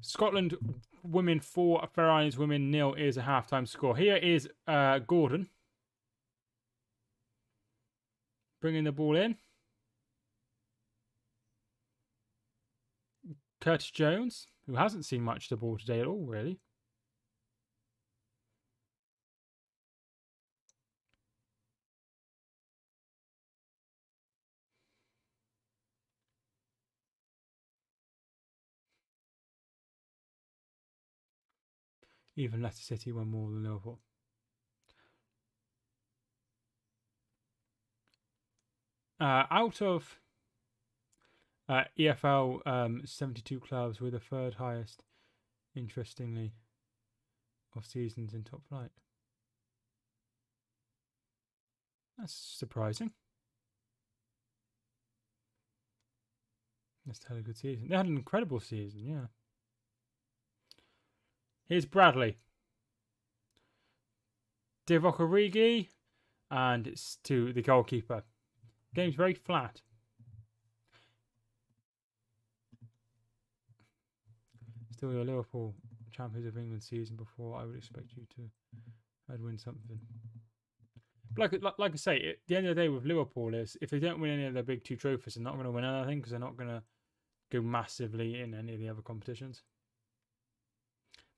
[SPEAKER 1] Scotland women 4, Faroe Islands women 0 is a halftime score. Here is Gordon bringing the ball in. Curtis Jones, who hasn't seen much of the ball today at all, really. Even Leicester City won more than Liverpool. Out of EFL 72 clubs, we're the third highest, interestingly, of seasons in top flight. That's surprising. That's had a good season. They had an incredible season, yeah. Here's Bradley. Divock Origi, and it's to the goalkeeper. Game's very flat. Still your Liverpool champions of England season before. I would expect you to win something. But like I say, at the end of the day with Liverpool is if they don't win any of their big two trophies, they're not going to win anything because they're not going to go massively in any of the other competitions.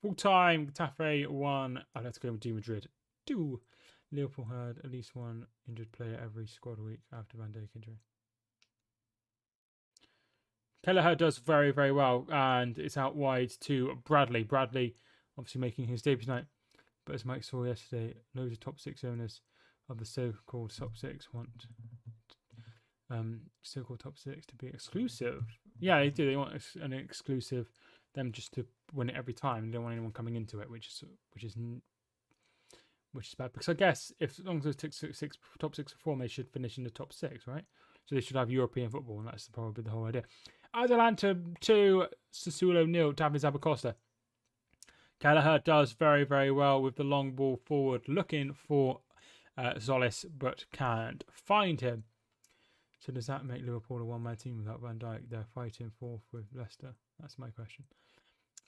[SPEAKER 1] Full time, Getafe 1, Atletico de Madrid 2. Liverpool had at least one injured player every squad week after Van Dijk injury. Kelleher does very, very well, and it's out wide to Bradley. Bradley obviously making his debut tonight. But as Mike saw yesterday, loads of top 6 owners of the so-called top 6 want so-called top 6 to be exclusive. Yeah, they do. They want an exclusive, them just to win it every time. They don't want anyone coming into it, which is bad. Because I guess if as long as those top 6 perform, they should finish in the top 6, right? So they should have European football, and that's probably the whole idea. Atalanta 2, Sassuolo 0, David Zabacosta. Kelleher does very, very well with the long ball forward, looking for Zolis, but can't find him. So does that make Liverpool a one-man team without Van Dijk? They're fighting fourth with Leicester. That's my question.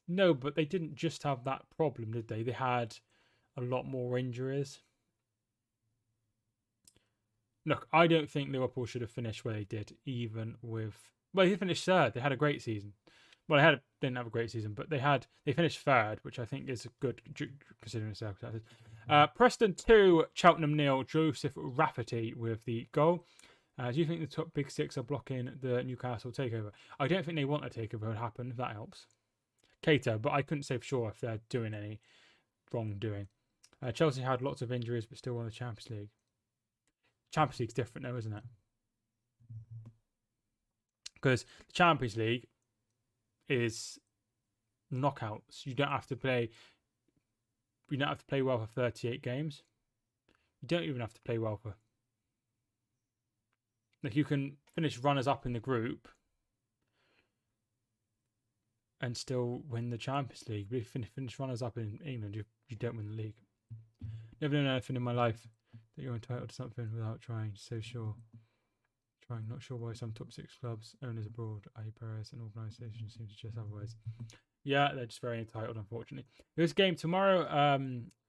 [SPEAKER 1] No, but they didn't just have that problem, did they? They had a lot more injuries. Look, I don't think Liverpool should have finished where they did, even with... Well, they finished third. They had a great season. Well, didn't have a great season, but they finished third, which I think is good considering the circumstances. Preston 2, Cheltenham 0, Joseph Rafferty with the goal. Do you think the top big six are blocking the Newcastle takeover? I don't think they want a takeover to happen, if that helps. Cater, but I couldn't say for sure if they're doing any wrongdoing. Chelsea had lots of injuries, but still won the Champions League. Champions League's different though, isn't it? Because the Champions League is knockouts. You don't have to play. You don't have to play well for 38 games. You don't even have to play well for. Like you can finish runners up in the group and still win the Champions League. But if you finish runners up in England, you don't win the league. Never known anything in my life that you're entitled to something without trying. So sure. Trying, not sure why some top 6 clubs, owners abroad, i.e. Perez and organisations seem to suggest otherwise. Yeah, they're just very entitled, unfortunately. This game tomorrow,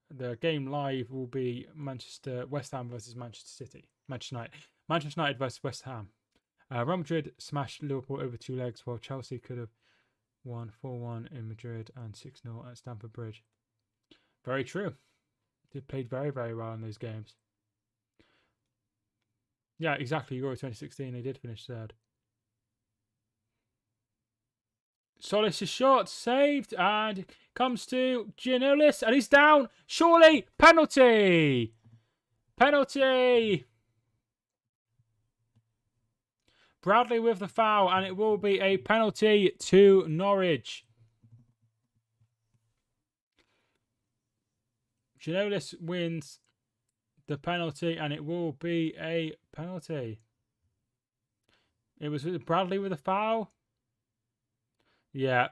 [SPEAKER 1] the game live will be West Ham versus Manchester United versus West Ham. Real Madrid smashed Liverpool over 2 legs, while Chelsea could have won 4-1 in Madrid and 6-0 at Stamford Bridge. Very true. They played very, very well in those games. Yeah, exactly. Euro 2016, they did finish third. Solis is short, saved, and comes to Giannoulis, and he's down. Surely, penalty! Penalty! Bradley with the foul, and it will be a penalty to Norwich. Giannoulis wins the penalty, and it will be a penalty. It was Bradley with a foul. Yeah.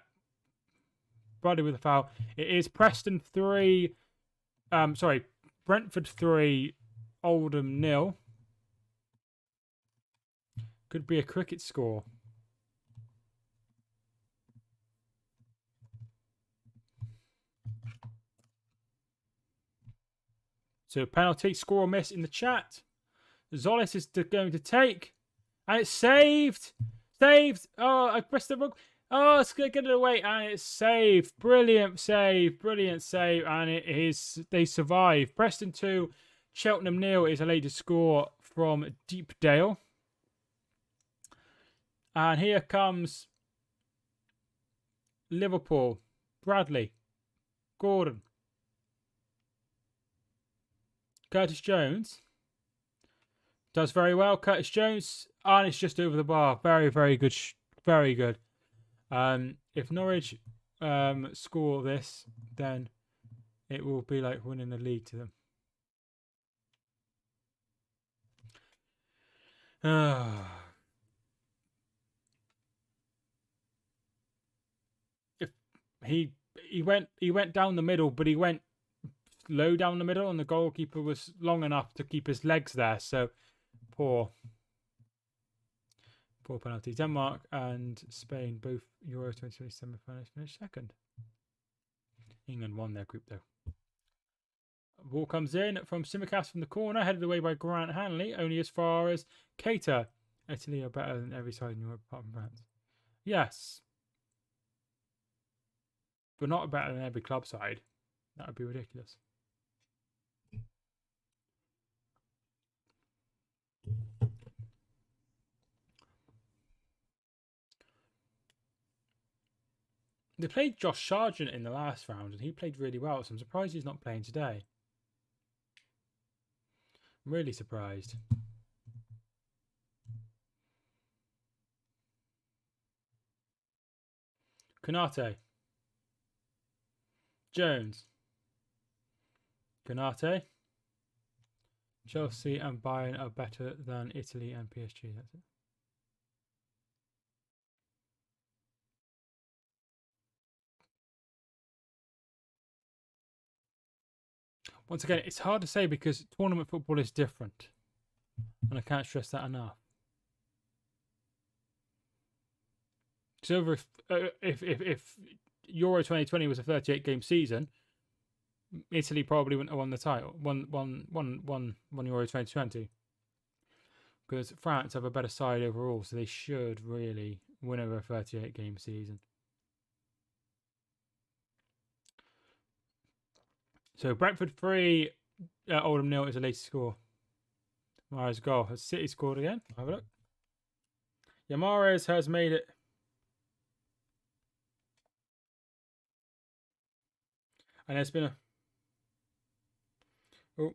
[SPEAKER 1] Bradley with a foul. It is Preston 3. Brentford 3, Oldham 0. Could be a cricket score. So penalty, score or miss in the chat. Zolis is going to take. And it's saved. Saved. Oh, I pressed the wrong. Oh, it's going to get it away. And it's saved. Brilliant save. Brilliant save. And it is. They survive. Preston 2, Cheltenham 0 is a latest score from Deepdale. And here comes Liverpool. Bradley. Gordon. Curtis Jones does very well. Curtis Jones, and it's just over the bar. Very, very good. Very good. If Norwich score this, then it will be like winning the league to them. If he went down the middle, but he went low down the middle, and the goalkeeper was long enough to keep his legs there. So poor penalty. Denmark and Spain, both Euro 2020 semi-finals, finished second. England won their group though. Ball comes in from Simicast from the corner, headed away by Grant Hanley, only as far as Cater. Italy are better than every side in Europe apart from France. Yes, but not better than every club side. That would be ridiculous. They played Josh Sargent in the last round, and he played really well, so I'm surprised he's not playing today. I'm really surprised. Konate. Jones. Konate. Chelsea and Bayern are better than Italy and PSG. That's it. Once again, it's hard to say because tournament football is different. And I can't stress that enough. So over if Euro 2020 was a 38-game season, Italy probably wouldn't have won the title. Won Euro 2020. Because France have a better side overall, so they should really win over a 38-game season. So Brentford 3, Oldham 0 is the latest score. Mahrez goal. Has City scored again? Have a look. Yeah, Mahrez has made it. And there's been a... Oh.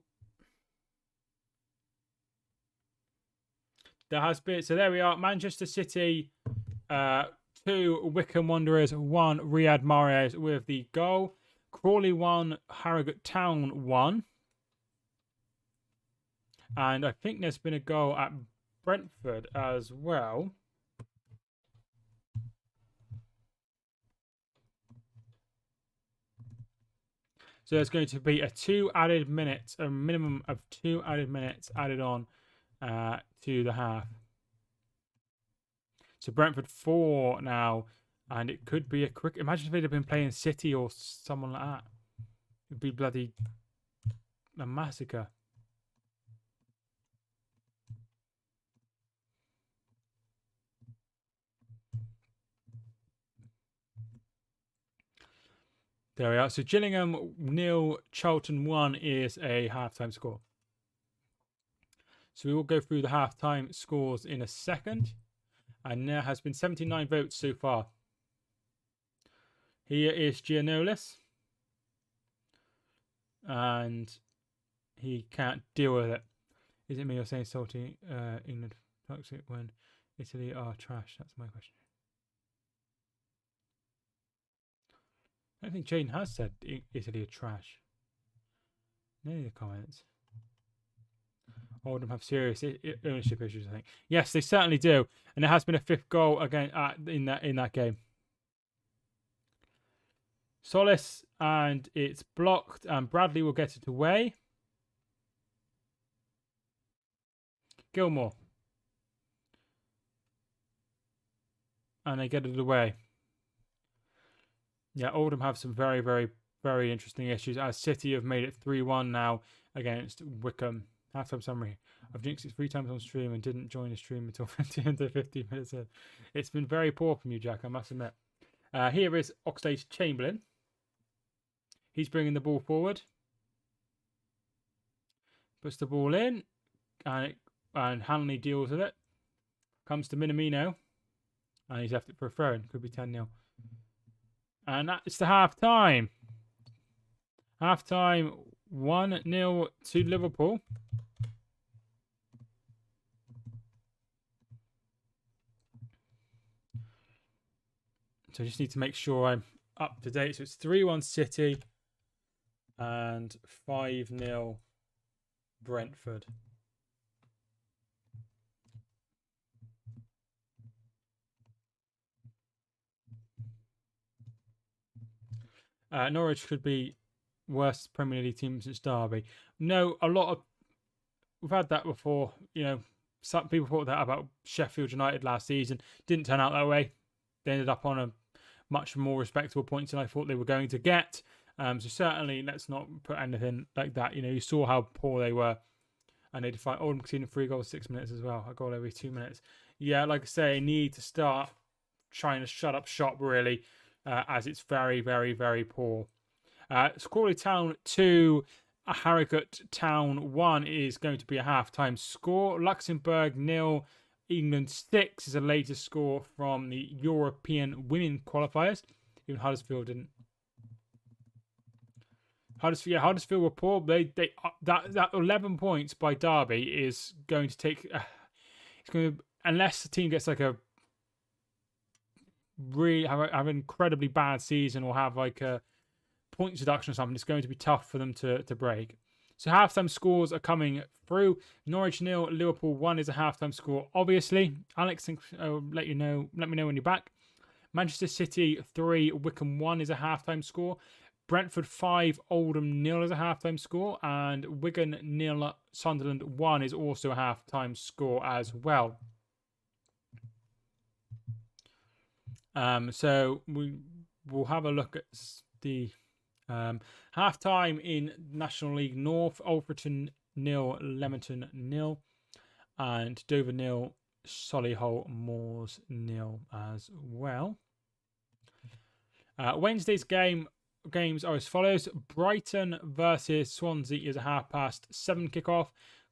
[SPEAKER 1] There has been... So there we are. Manchester City, 2, Wycombe Wanderers, 1, Riyad Mahrez with the goal. Crawley 1, Harrogate Town 1. And I think there's been a goal at Brentford as well. So there's going to be a 2 added minutes, a minimum of 2 added minutes added on to the half. So Brentford 4 now, and it could be a quick... Imagine if they'd have been playing City or someone like that. It'd be bloody a massacre. There we are. So Gillingham 0, Charlton 1 is a halftime score. So we will go through the halftime scores in a second. And there has been 79 votes so far. Here is Giannoulis. And he can't deal with it. Is it me or saying salty England toxic when Italy are trash? That's my question. I don't think Jane has said Italy are trash. Any of the comments. Oldham have serious ownership issues, I think. Yes, they certainly do. And there has been a 5th goal again in that game. Solis, and it's blocked, and Bradley will get it away. Gilmore. And they get it away. Yeah, Oldham have some very, very, very interesting issues, as City have made it 3-1 now against Wycombe. Halftime summary. I've jinxed it 3 times on stream and didn't join the stream until 50 minutes in. It's been very poor from you, Jack, I must admit. Here is Oxlade-Chamberlain. He's bringing the ball forward. Puts the ball in, and Hanley deals with it. Comes to Minamino, and he's left it for a throw-in. Could be 10-0. And that's the half-time. Half-time 1-0 to Liverpool. So I just need to make sure I'm up to date. So it's 3-1 City and 5-0 Brentford. Norwich could be worst Premier League team since Derby. No, we've had that before. You know, some people thought that about Sheffield United last season. Didn't turn out that way. They ended up on a much more respectable points than I thought they were going to get. So certainly, let's not put anything like that. You know, you saw how poor they were, and they defied Oldham conceding 3 goals 6 minutes as well. A goal every 2 minutes. Yeah, like I say, need to start trying to shut up shop really. As it's very, very, very poor. Crawley Town 2, Harrogate Town 1 is going to be a half-time score. Luxembourg 0, England 6 is the latest score from the European Women qualifiers. Even Huddersfield didn't. Huddersfield were poor. That 11 points by Derby is going to take. It's going to, unless the team gets like a really have an incredibly bad season or have like a points deduction or something, it's going to be tough for them to break. So halftime scores are coming through. Norwich 0, Liverpool 1 is a halftime score. Obviously, Alex, let me know when you're back. Manchester City 3, Wycombe 1 is a halftime score. Brentford 5, Oldham 0 is a halftime score, and Wigan 0, Sunderland 1 is also a halftime score as well. So we'll have a look at the halftime in National League North. Alfreton 0, Leamington 0, and Dover 0, Solihull Moors 0 as well. Wednesday's games are as follows. Brighton versus Swansea is a 7:30 kickoff.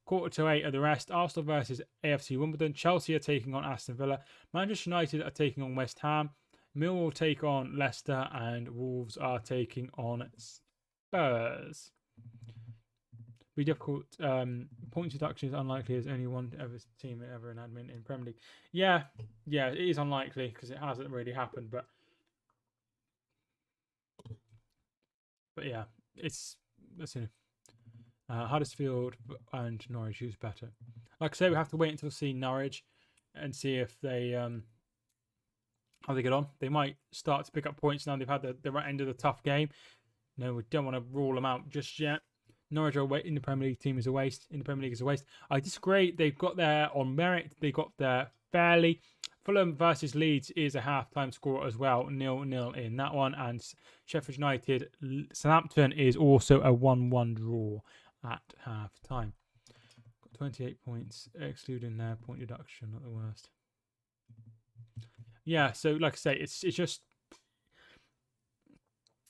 [SPEAKER 1] 7:45 are the rest. Arsenal versus AFC Wimbledon. Chelsea are taking on Aston Villa. Manchester United are taking on West Ham. Millwall take on Leicester, and Wolves are taking on Spurs. Be difficult. Points deduction is unlikely as only one team ever in admin in Premier League. Yeah, it is unlikely because it hasn't really happened, but yeah, it's Huddersfield and Norwich, who's better. Like I say, we have to wait until see Norwich and see if they how they get on. They might start to pick up points now they've had the right end of the tough game. No, we don't want to rule them out just yet. Norwich are in the Premier League team is a waste. In the Premier League is a waste. I disagree. They've got there on merit. They got there fairly. Fulham versus Leeds is a halftime score as well, 0-0 in that one. And Sheffield United, Southampton is also a 1-1 draw at half-time. Got 28 points, excluding their point deduction, not the worst. Yeah, so like I say, it's just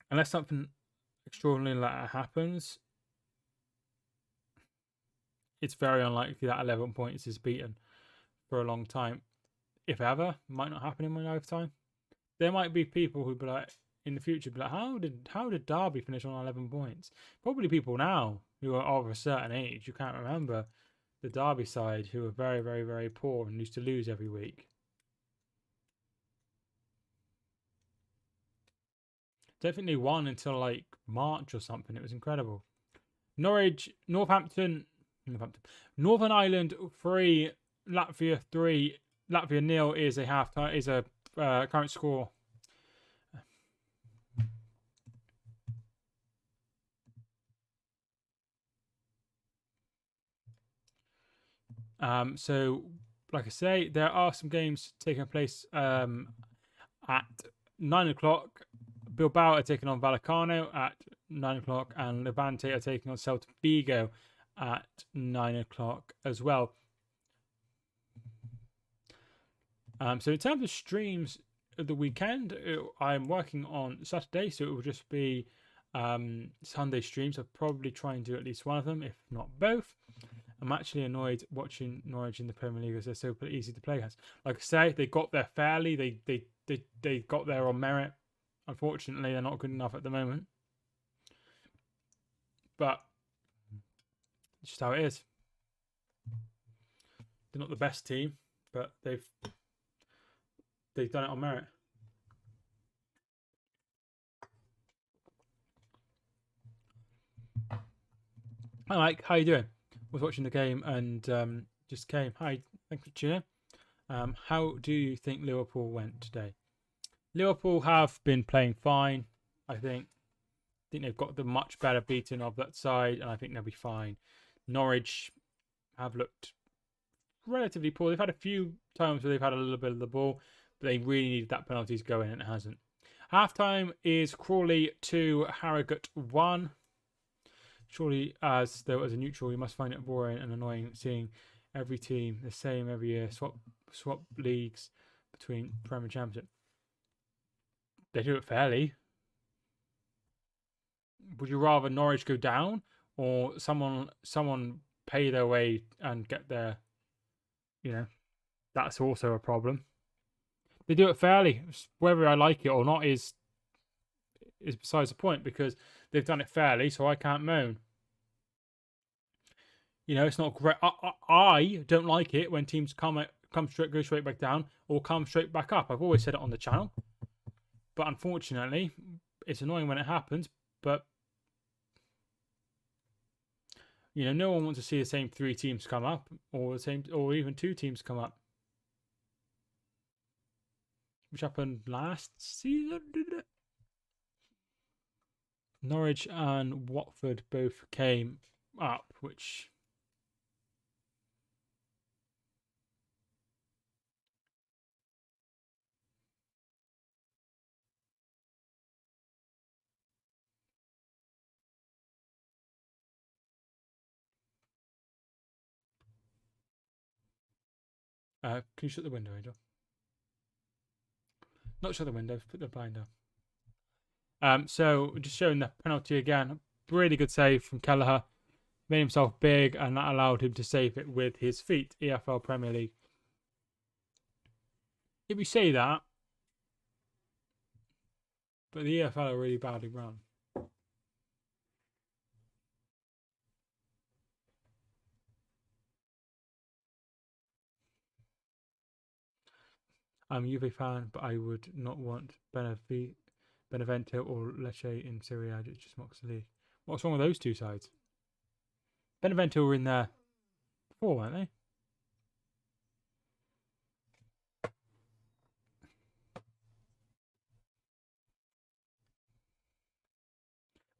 [SPEAKER 1] unless something extraordinary like that happens, it's very unlikely that 11 points is beaten for a long time. If ever, might not happen in my lifetime. There might be people who be like in the future, be like, how did Derby finish on 11 points? Probably people now who are of a certain age who can't remember the Derby side, who are very, very, very poor and used to lose every week. Definitely won until like March or something. It was incredible. Northampton, Northern Ireland 3, Latvia 3. Latvia 0 is a current score. So, like I say, there are some games taking place at 9 o'clock. Bilbao are taking on Vallecano at 9 o'clock, and Levante are taking on Celta Vigo at 9 o'clock as well. So in terms of streams of the weekend, I'm working on Saturday, so it will just be Sunday streams. I'll probably try and do at least one of them, if not both. I'm actually annoyed watching Norwich in the Premier League as they're so easy to play against. Like I say, they got there fairly. They got there on merit. Unfortunately, they're not good enough at the moment. But it's just how it is. They're not the best team, but they've done it on merit. Hi, Mike. How you doing? Was watching the game and just came. Hi, thanks for tuning in. How do you think Liverpool went today? Liverpool have been playing fine. I think they've got the much better beating of that side, and I think they'll be fine. Norwich have looked relatively poor. They've had a few times where they've had a little bit of the ball, but they really needed that penalty to go in, and it hasn't. Halftime is Crawley 2, Harrogate 1. Surely, as though as a neutral, you must find it boring and annoying seeing every team the same every year, swap leagues between Prem and Championship. They do it fairly. Would you rather Norwich go down or someone pay their way and get there? You know, that's also a problem. They do it fairly. Whether I like it or not is besides the point, because they've done it fairly, so I can't moan. You know, it's not great. I don't like it when teams go straight back down or come straight back up. I've always said it on the channel. But unfortunately, it's annoying when it happens. But, you know, no one wants to see the same 3 teams come up or even 2 teams come up. Which happened last season, did it? Norwich and Watford both came up, which can you shut the window, Angel? Not shut the window, put the blind down. So just showing the penalty again. Really good save from Kelleher. Made himself big, and that allowed him to save it with his feet. EFL Premier League. If you say that, but the EFL are really badly run. I'm a Juve fan, but I would not want Benevento or Lecce in Serie A. It's just mocks the league. What's wrong with those two sides? Benevento were in there before, weren't they?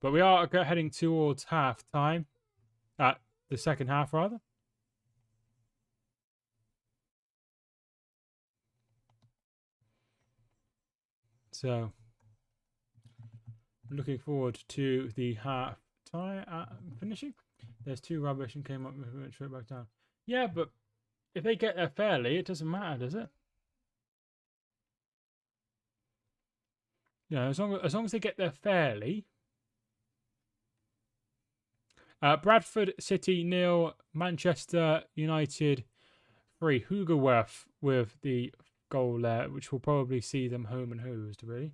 [SPEAKER 1] But we are heading towards half time. The second half, rather. So, looking forward to the half time finishing. There's two rubbish and came up and went straight back down. Yeah, but if they get there fairly, it doesn't matter, does it? Yeah, as long as they get there fairly. Bradford City 0, Manchester United 3. Hugerworth with the goal there, which will probably see them home and hosed, really.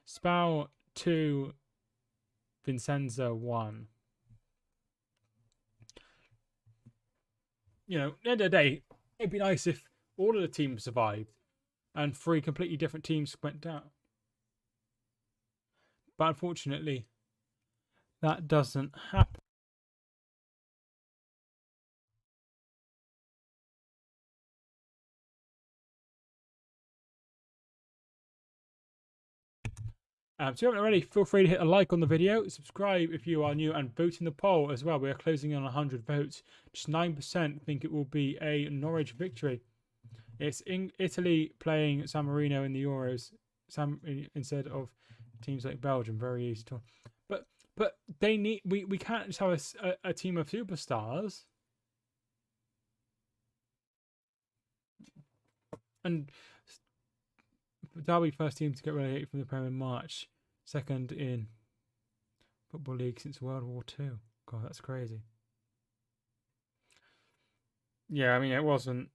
[SPEAKER 1] Spal 2, Vincenza 1. You know, at the end of the day, it'd be nice if all of the teams survived and 3 completely different teams went down. But unfortunately, that doesn't happen. So if you haven't already, feel free to hit a like on the video, subscribe if you are new, and vote in the poll as well. We are closing in on 100 votes. Just 9% think it will be a Norwich victory. It's in Italy playing San Marino in the Euros instead of teams like Belgium. Very easy to. But they need. We can't just have a team of superstars. And Derby first team to get relegated from the Premier in March, second in Football League since World War II. God, that's crazy. Yeah, I mean, it wasn't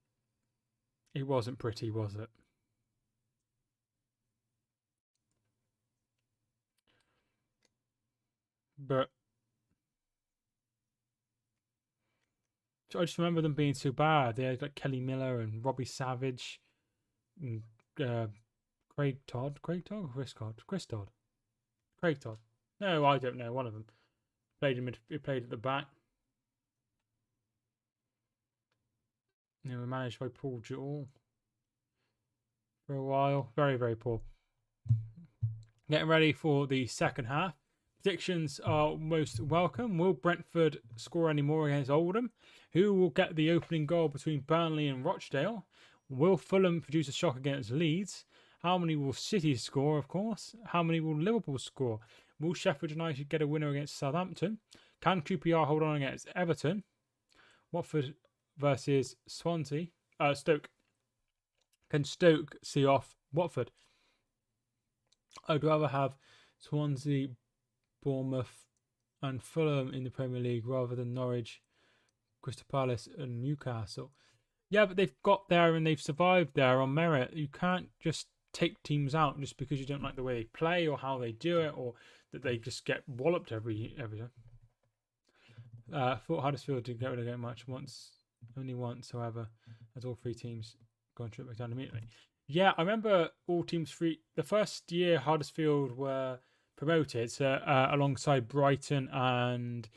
[SPEAKER 1] pretty, was it? But I just remember them being so bad. They had like Kelly Miller and Robbie Savage, and Craig Todd, Chris Todd. Craig Todd. No, I don't know. One of them he played at the back. They were managed by Paul Jewell for a while. Very, very poor. Getting ready for the second half. Predictions are most welcome. Will Brentford score any more against Oldham? Who will get the opening goal between Burnley and Rochdale? Will Fulham produce a shock against Leeds? How many will City score, of course? How many will Liverpool score? Will Sheffield United get a winner against Southampton? Can QPR hold on against Everton? Watford versus Stoke. Can Stoke see off Watford? I'd rather have Swansea, Bournemouth and Fulham in the Premier League rather than Norwich, Crystal Palace and Newcastle. Yeah, but they've got there and they've survived there on merit. You can't just take teams out just because you don't like the way they play or how they do it, or that they just get walloped every time. Thought Huddersfield did get rid of the game much only once, however, as all 3 teams gone straight back down immediately. Yeah, I remember all teams the first year Huddersfield were promoted, alongside Brighton and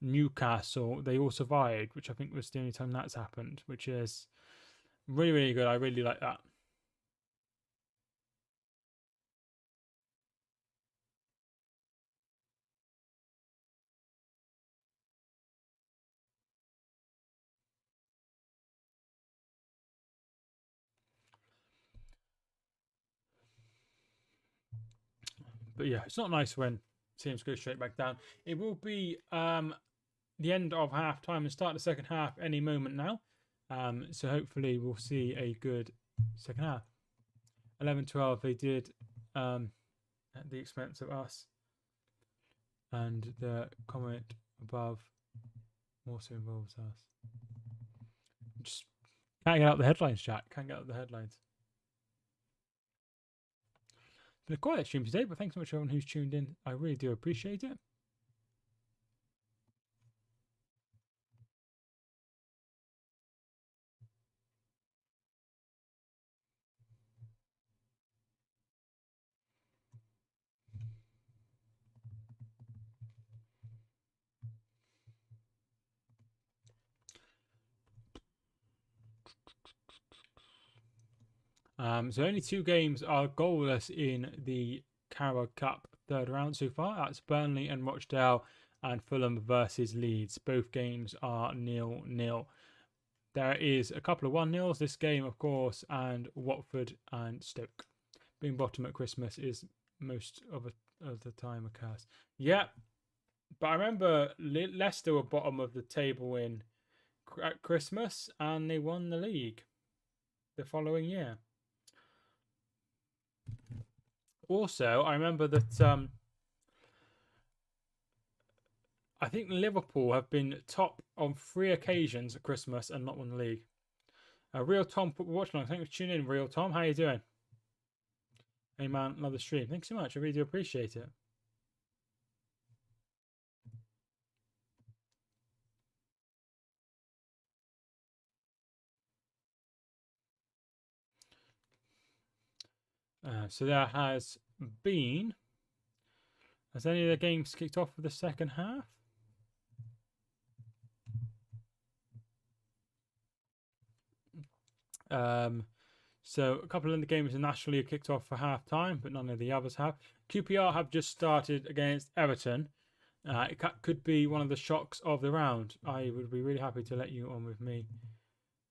[SPEAKER 1] Newcastle, they all survived, which I think was the only time that's happened, which is really, really good. I really like that. But yeah, it's not nice when teams go straight back down. It will be the end of half time and start the second half any moment now. So hopefully we'll see a good second half. 11-12 they did at the expense of us. And the comment above also involves us. Just can't get out the headlines, chat. Can't get out the headlines. Been a quiet stream today, but thanks so much to everyone who's tuned in. I really do appreciate it. So only 2 games are goalless in the Carabao Cup third round so far. That's Burnley and Rochdale, and Fulham versus Leeds. Both games are 0-0. There is a couple of 1-0s this game, of course, and Watford and Stoke. Being bottom at Christmas is most of the time a curse. Yeah, but I remember Leicester were bottom of the table at Christmas, and they won the league the following year. Also, I remember that I think Liverpool have been top on 3 occasions at Christmas and not won the league. Real Tom Watchalong, thanks for tuning in. Real Tom, how you doing? Hey man, love the stream. Thanks so much. I really do appreciate it. So there has been. Has any of the games kicked off for the second half? So a couple of the games nationally have kicked off for half time, but none of the others have. QPR have just started against Everton. It could be one of the shocks of the round. I would be really happy to let you on with me.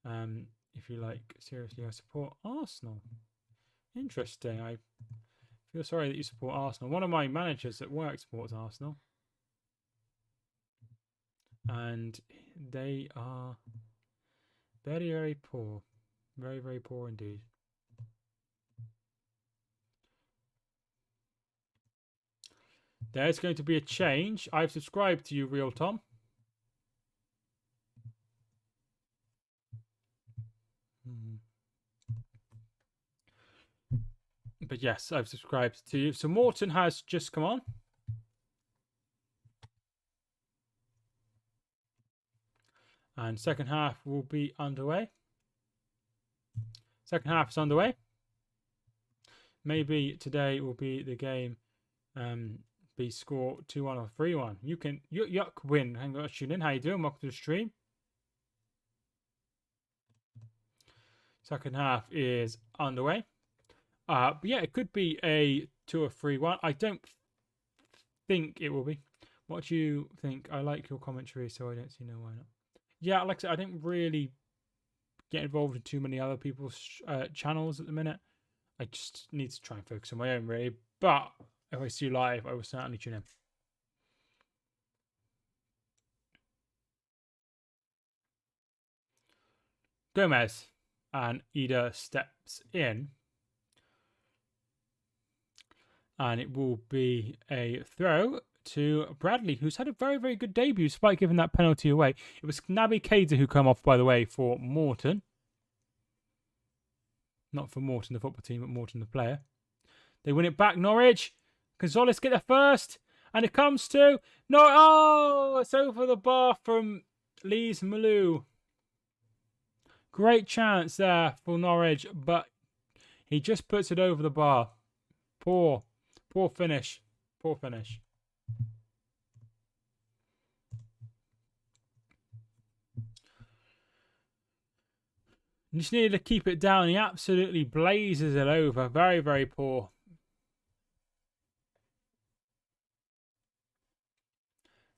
[SPEAKER 1] If you like, seriously, I support Arsenal. Interesting. I feel sorry that you support Arsenal. One of my managers at work supports Arsenal. And they are very, very poor. Very, very poor indeed. There's going to be a change. I've subscribed to you, Real Tom. But yes, I've subscribed to you. So Morton has just come on. And second half will be underway. Second half is underway. Maybe today will be the game. Be score 2-1 or 3-1. You can yuck win. Hang on, tune in. How you doing? Welcome to the stream. Second half is underway. But yeah, it could be a 2 or 3-1. I don't think it will be. What do you think? I like your commentary, so I don't see no why not. Yeah, like I said, I didn't really get involved in too many other people's channels at the minute. I just need to try and focus on my own, really. But if I see you live, I will certainly tune in. Gomez and Ida steps in. And it will be a throw to Bradley, who's had a very, very good debut despite giving that penalty away. It was Naby Keita who came off, by the way, for Morton. Not for Morton, the football team, but Morton, the player. They win it back, Norwich. Gonzalez get there first. And it comes to... No, oh, it's over the bar from Lees Malou. Great chance there for Norwich, but he just puts it over the bar. Poor finish. Poor finish. You just needed to keep it down. He absolutely blazes it over. Very, very poor.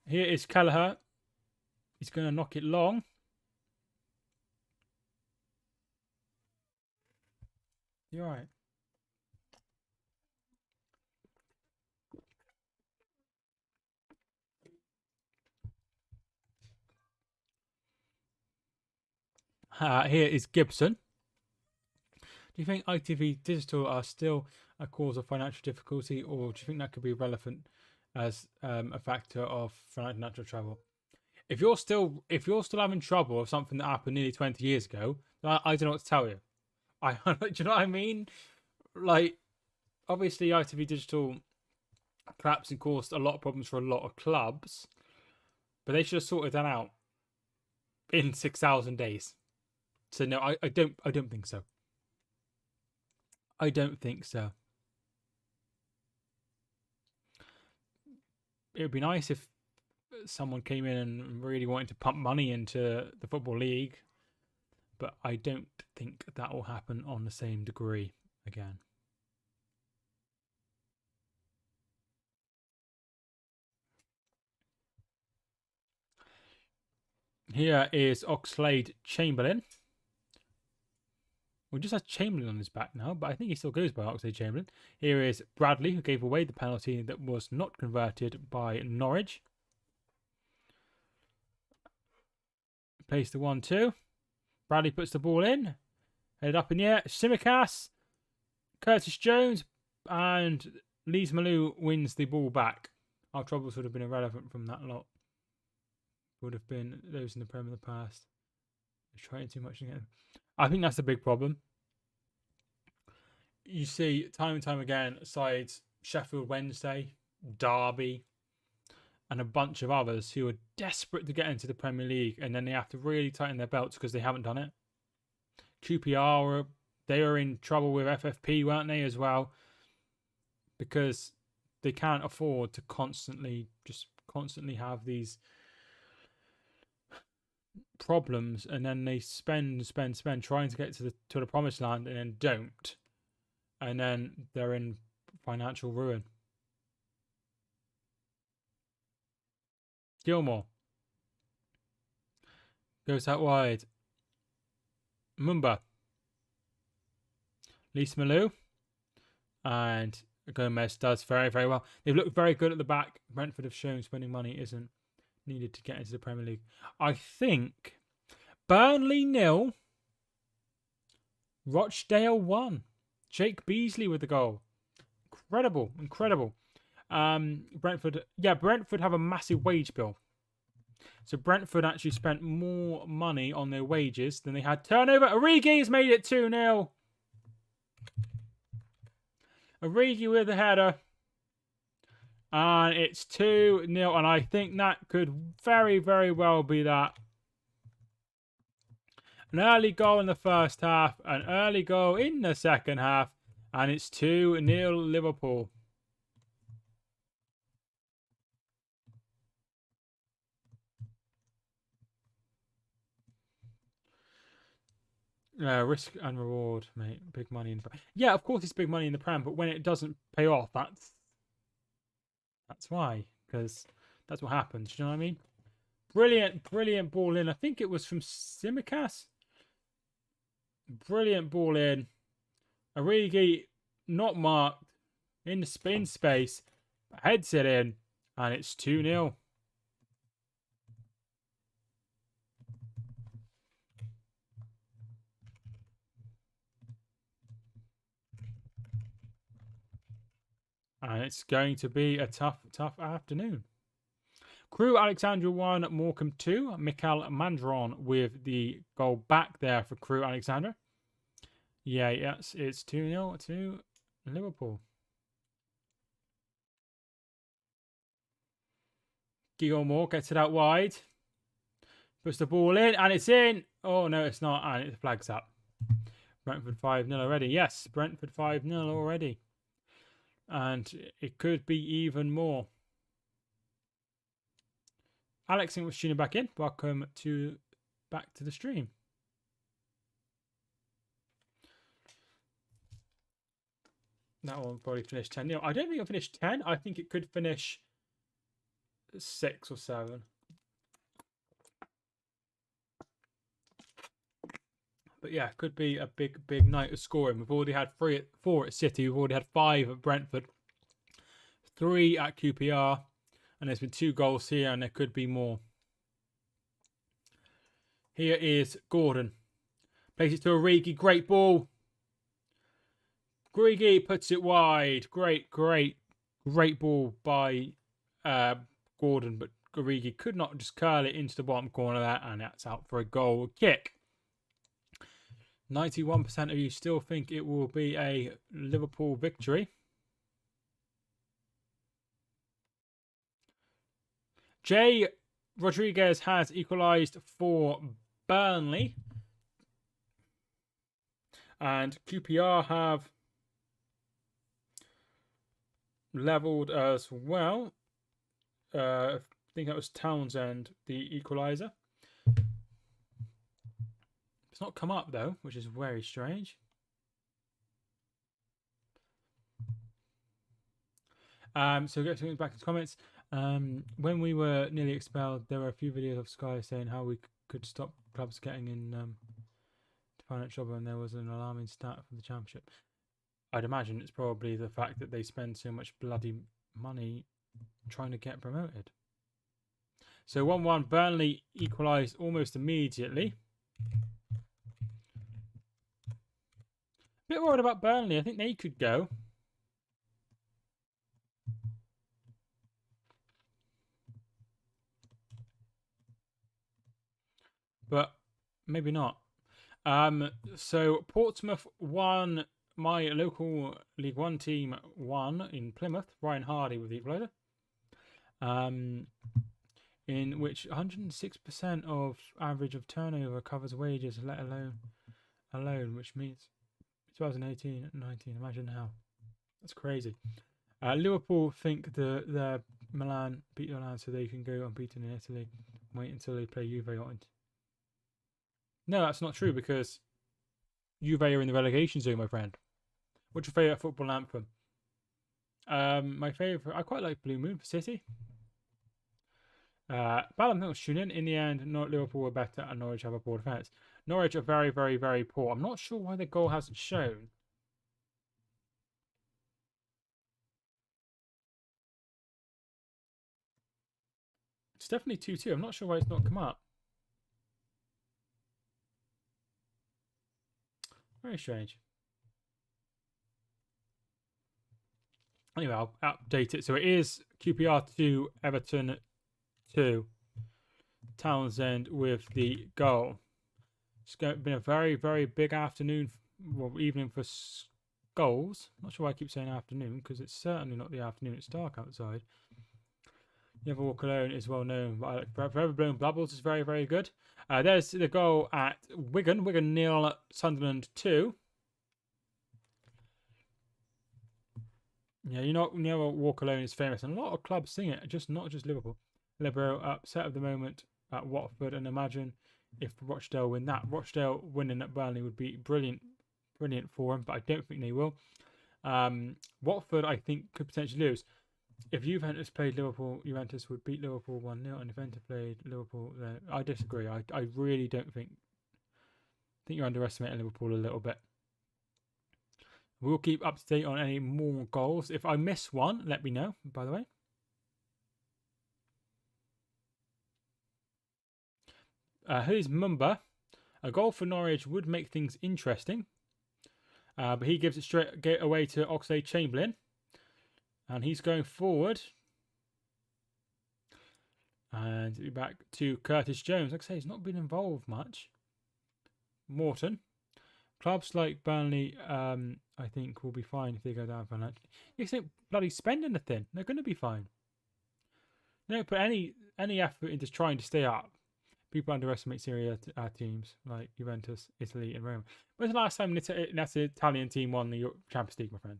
[SPEAKER 1] Here is Kelleher. He's going to knock it long. You're right. Here is Gibson. Do you think ITV Digital are still a cause of financial difficulty, or do you think that could be relevant as a factor of financial travel? If you're still having trouble with something that happened nearly 20 years ago, I don't know what to tell you. Do you know what I mean? Like, obviously, ITV Digital collapsed and caused a lot of problems for a lot of clubs, but they should have sorted that out in 6,000 days. So no, I don't think so. I don't think so. It would be nice if someone came in and really wanted to pump money into the Football League, but I don't think that will happen on the same degree again. Here is Oxlade Chamberlain. We just has Chamberlain on his back now, but I think he still goes by Oxlade Chamberlain. Here is Bradley, who gave away the penalty that was not converted by Norwich. Plays the 1-2. Bradley puts the ball in. Headed up in the air. Tsimikas, Curtis Jones, and Lees Malou wins the ball back. Our troubles would have been irrelevant from that lot. Would have been those in the Prem in the past. They're trying too much again. I think that's a big problem. You see time and time again, sides Sheffield Wednesday, Derby, and a bunch of others who are desperate to get into the Premier League, and then they have to really tighten their belts because they haven't done it. QPR, they were in trouble with FFP, weren't they, as well? Because they can't afford to constantly have these problems, and then they spend trying to get to the promised land, and then don't, and then they're in financial ruin. Gilmore goes out wide. Mumba, Lees Malou, and Gomez does very, very well. They've looked very good at the back. Brentford have shown spending money isn't needed to get into the Premier League. I think Burnley 0, Rochdale 1. Jake Beasley with the goal. Incredible. Brentford have a massive wage bill. So Brentford actually spent more money on their wages than they had turnover. Origi's made it 2-0. Origi with the header. And it's 2-0. And I think that could very, very well be that. An early goal in the first half. An early goal in the second half. And it's 2-0 Liverpool. Risk and reward, mate. Big money in the Prem. Yeah, of course it's big money in the Prem, but when it doesn't pay off, that's why. Because that's what happens. Do you know what I mean? Brilliant ball in. I think it was from Tsimikas. Brilliant ball in. Origi not marked in the spin space, heads it in, and it's 2-0. And it's going to be a tough afternoon. Crew Alexandra 1, Morecambe 2. Mikel Mandron with the goal back there for Crew Alexandra. Yes, it's 2-0 to Liverpool. Gilmore gets it out wide. Puts the ball in, and it's in. Oh, no, it's not, and it flags up. Brentford 5-0 already. Yes, Brentford 5-0 already. And it could be even more. Alex, thanks for tuning back in. Welcome back to the stream. That one probably finished 10-0. I don't think it'll finish 10. I think it could finish 6 or 7. But yeah, it could be a big night of scoring. We've already had 4 at City. We've already had 5 at Brentford. 3 at QPR. And there's been 2 goals here, and there could be more. Here is Gordon. Plays it to Origi. Great ball. Origi puts it wide. Great ball by Gordon, but Origi could not just curl it into the bottom corner there, and that's out for a goal kick. 91% of you still think it will be a Liverpool victory. Jay Rodriguez has equalised for Burnley. And QPR have levelled as well. I think that was Townsend, the equaliser. It's not come up though, which is very strange. So getting back to the comments. When we were nearly expelled, there were a few videos of Sky saying how we could stop clubs getting in financial trouble, and there was an alarming stat for the championship. I'd imagine it's probably the fact that they spend so much bloody money trying to get promoted. So 1-1, Burnley equalised almost immediately. Bit worried about Burnley. I think they could go. But maybe not. So Portsmouth won. My local League One team won in Plymouth. Ryan Hardy with the equaliser. In which 106% of average of turnover covers wages, let alone, which means 2018 and 19. Imagine how. That's crazy. Liverpool think the Milan beat Milan so they can go unbeaten in Italy. Wait until they play Juve on. No, that's not true because Juve are in the relegation zone, my friend. What's your favourite football anthem? My favourite, I quite like Blue Moon for City. Ballon was tune in the end, Liverpool were better and Norwich have a poor defence. Norwich are very, very, very poor. I'm not sure why the goal hasn't shown. It's definitely 2-2. I'm not sure why it's not come up. Very strange. Anyway, I'll update it. So it is QPR 2, Everton 2. Townsend with the goal. It's been a very, very big afternoon, well, evening for goals. Not sure why I keep saying afternoon, because it's certainly not the afternoon. It's dark outside. Never Walk Alone is well known, but I like Forever Blown Bubbles is very, very good. There's the goal at Wigan. Wigan 0, Sunderland 2. Yeah, Never Walk Alone is famous, and a lot of clubs sing it, not just Liverpool. Liverpool upset of the moment at Watford, and imagine if Rochdale win that. Rochdale winning at Burnley would be brilliant for them, but I don't think they will. Watford, I think, could potentially lose. If Juventus played Liverpool, Juventus would beat Liverpool 1-0, and if Inter played Liverpool, then I disagree. I really don't think. I think you're underestimating Liverpool a little bit. We'll keep up to date on any more goals. If I miss one, let me know, by the way. Here's Mumba. A goal for Norwich would make things interesting. But he gives it straight away to Oxlade-Chamberlain. And he's going forward. And back to Curtis Jones. Like I say, he's not been involved much. Morton. Clubs like Burnley, I think, will be fine if they go down financially. You think bloody spend anything. They're going to be fine. They don't put any effort into trying to stay up. People underestimate Serie A teams like Juventus, Italy, and Rome. When's the last time that Italian team won the Champions League, my friend?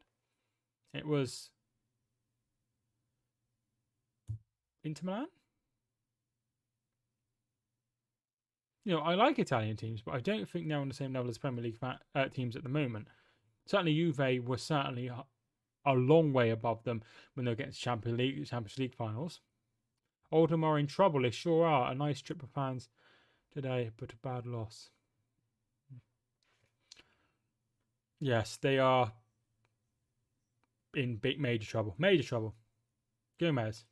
[SPEAKER 1] It was Inter Milan? I like Italian teams, but I don't think they're on the same level as Premier League teams at the moment. Certainly, Juve was certainly a long way above them when they were getting to Champions League finals. Oldham are in trouble. They sure are. A nice trip of fans today, but a bad loss. Yes, they are in major trouble. Major trouble. Gomez.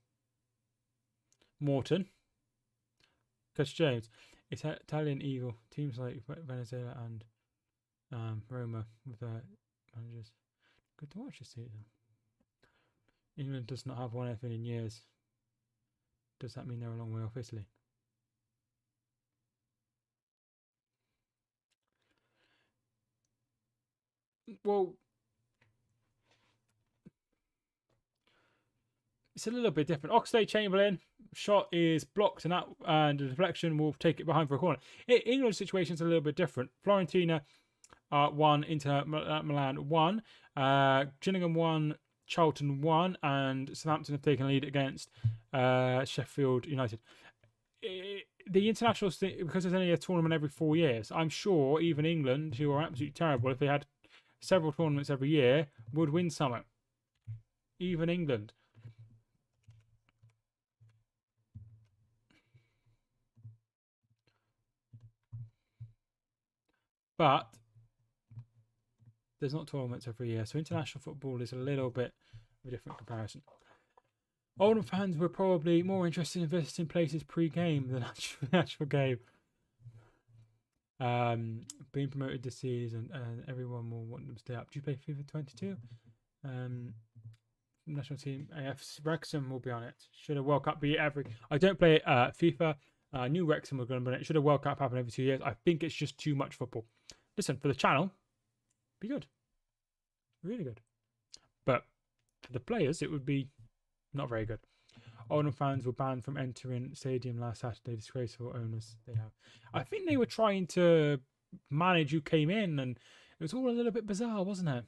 [SPEAKER 1] Morton. Curtis Jones. It's Italian Eagle. Teams like Venezuela and Roma with their managers. Good to watch this season. England does not have won anything in years. Does that mean they're a long way off Italy? Well, it's a little bit different. Oxlade-Chamberlain shot is blocked and the deflection will take it behind for a corner. England's situation is a little bit different. Fiorentina 1, Inter Milan 1, Gillingham 1, Charlton 1, and Southampton have taken a lead against Sheffield United. The internationals, because there's only a tournament every 4 years, I'm sure even England, who are absolutely terrible, if they had several tournaments every year, would win something. Even England. But there's not tournaments every year, so international football is a little bit of a different comparison. Oldham fans were probably more interested in visiting places pre-game than actual game. Being promoted this season, and everyone will want them to stay up. Do you play FIFA 22? National team AF Wrexham will be on it. Should a World Cup be every? I don't play FIFA. I knew Wrexham were going to be on it. Should a World Cup happen every 2 years? I think it's just too much football. Listen, for the channel, be good, really good. But for the players, it would be not very good. Oldham fans were banned from entering stadium last Saturday. Disgraceful owners they have. I think they were trying to manage who came in, and it was all a little bit bizarre, wasn't it?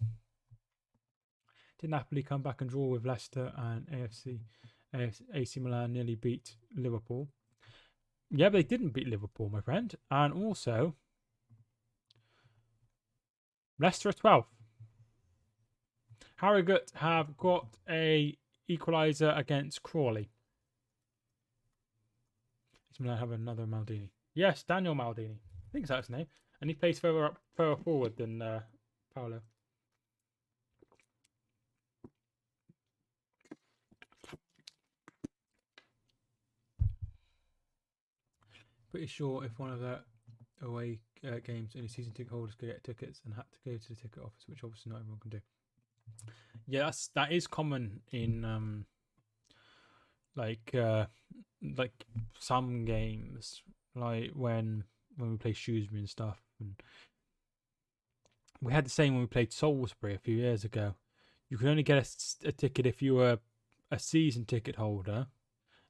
[SPEAKER 1] Did Napoli come back and draw with Leicester, and AC Milan nearly beat Liverpool? Yeah, but they didn't beat Liverpool, my friend. And also, Leicester are 12th. Harrogate have got a equaliser against Crawley. Milan have another Maldini. Yes, Daniel Maldini. I think that's his name. And he plays further forward than Paolo. Pretty sure if one of the away games, any season ticket holders could get tickets and had to go to the ticket office, which obviously not everyone can do. Yeah, that is common in like some games, like when we play Shrewsbury and stuff. And we had the same when we played Salisbury a few years ago. You could only get a ticket if you were a season ticket holder,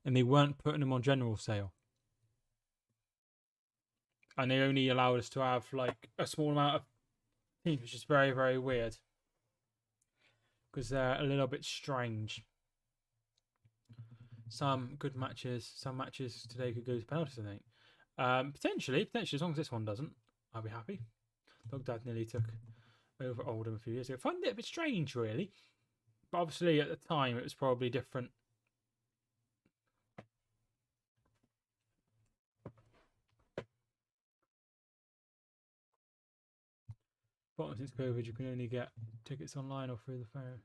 [SPEAKER 1] and they weren't putting them on general sale. And they only allowed us to have like a small amount of teams, which is very, very weird. Because they're a little bit strange. Some good matches. Some matches today could go to penalties, I think. Potentially, as long as this one doesn't, I'll be happy. Dogdad nearly took over Oldham a few years ago. I find it a bit strange, really. But obviously, at the time, it was probably different. But since COVID, you can only get tickets online or through the phone.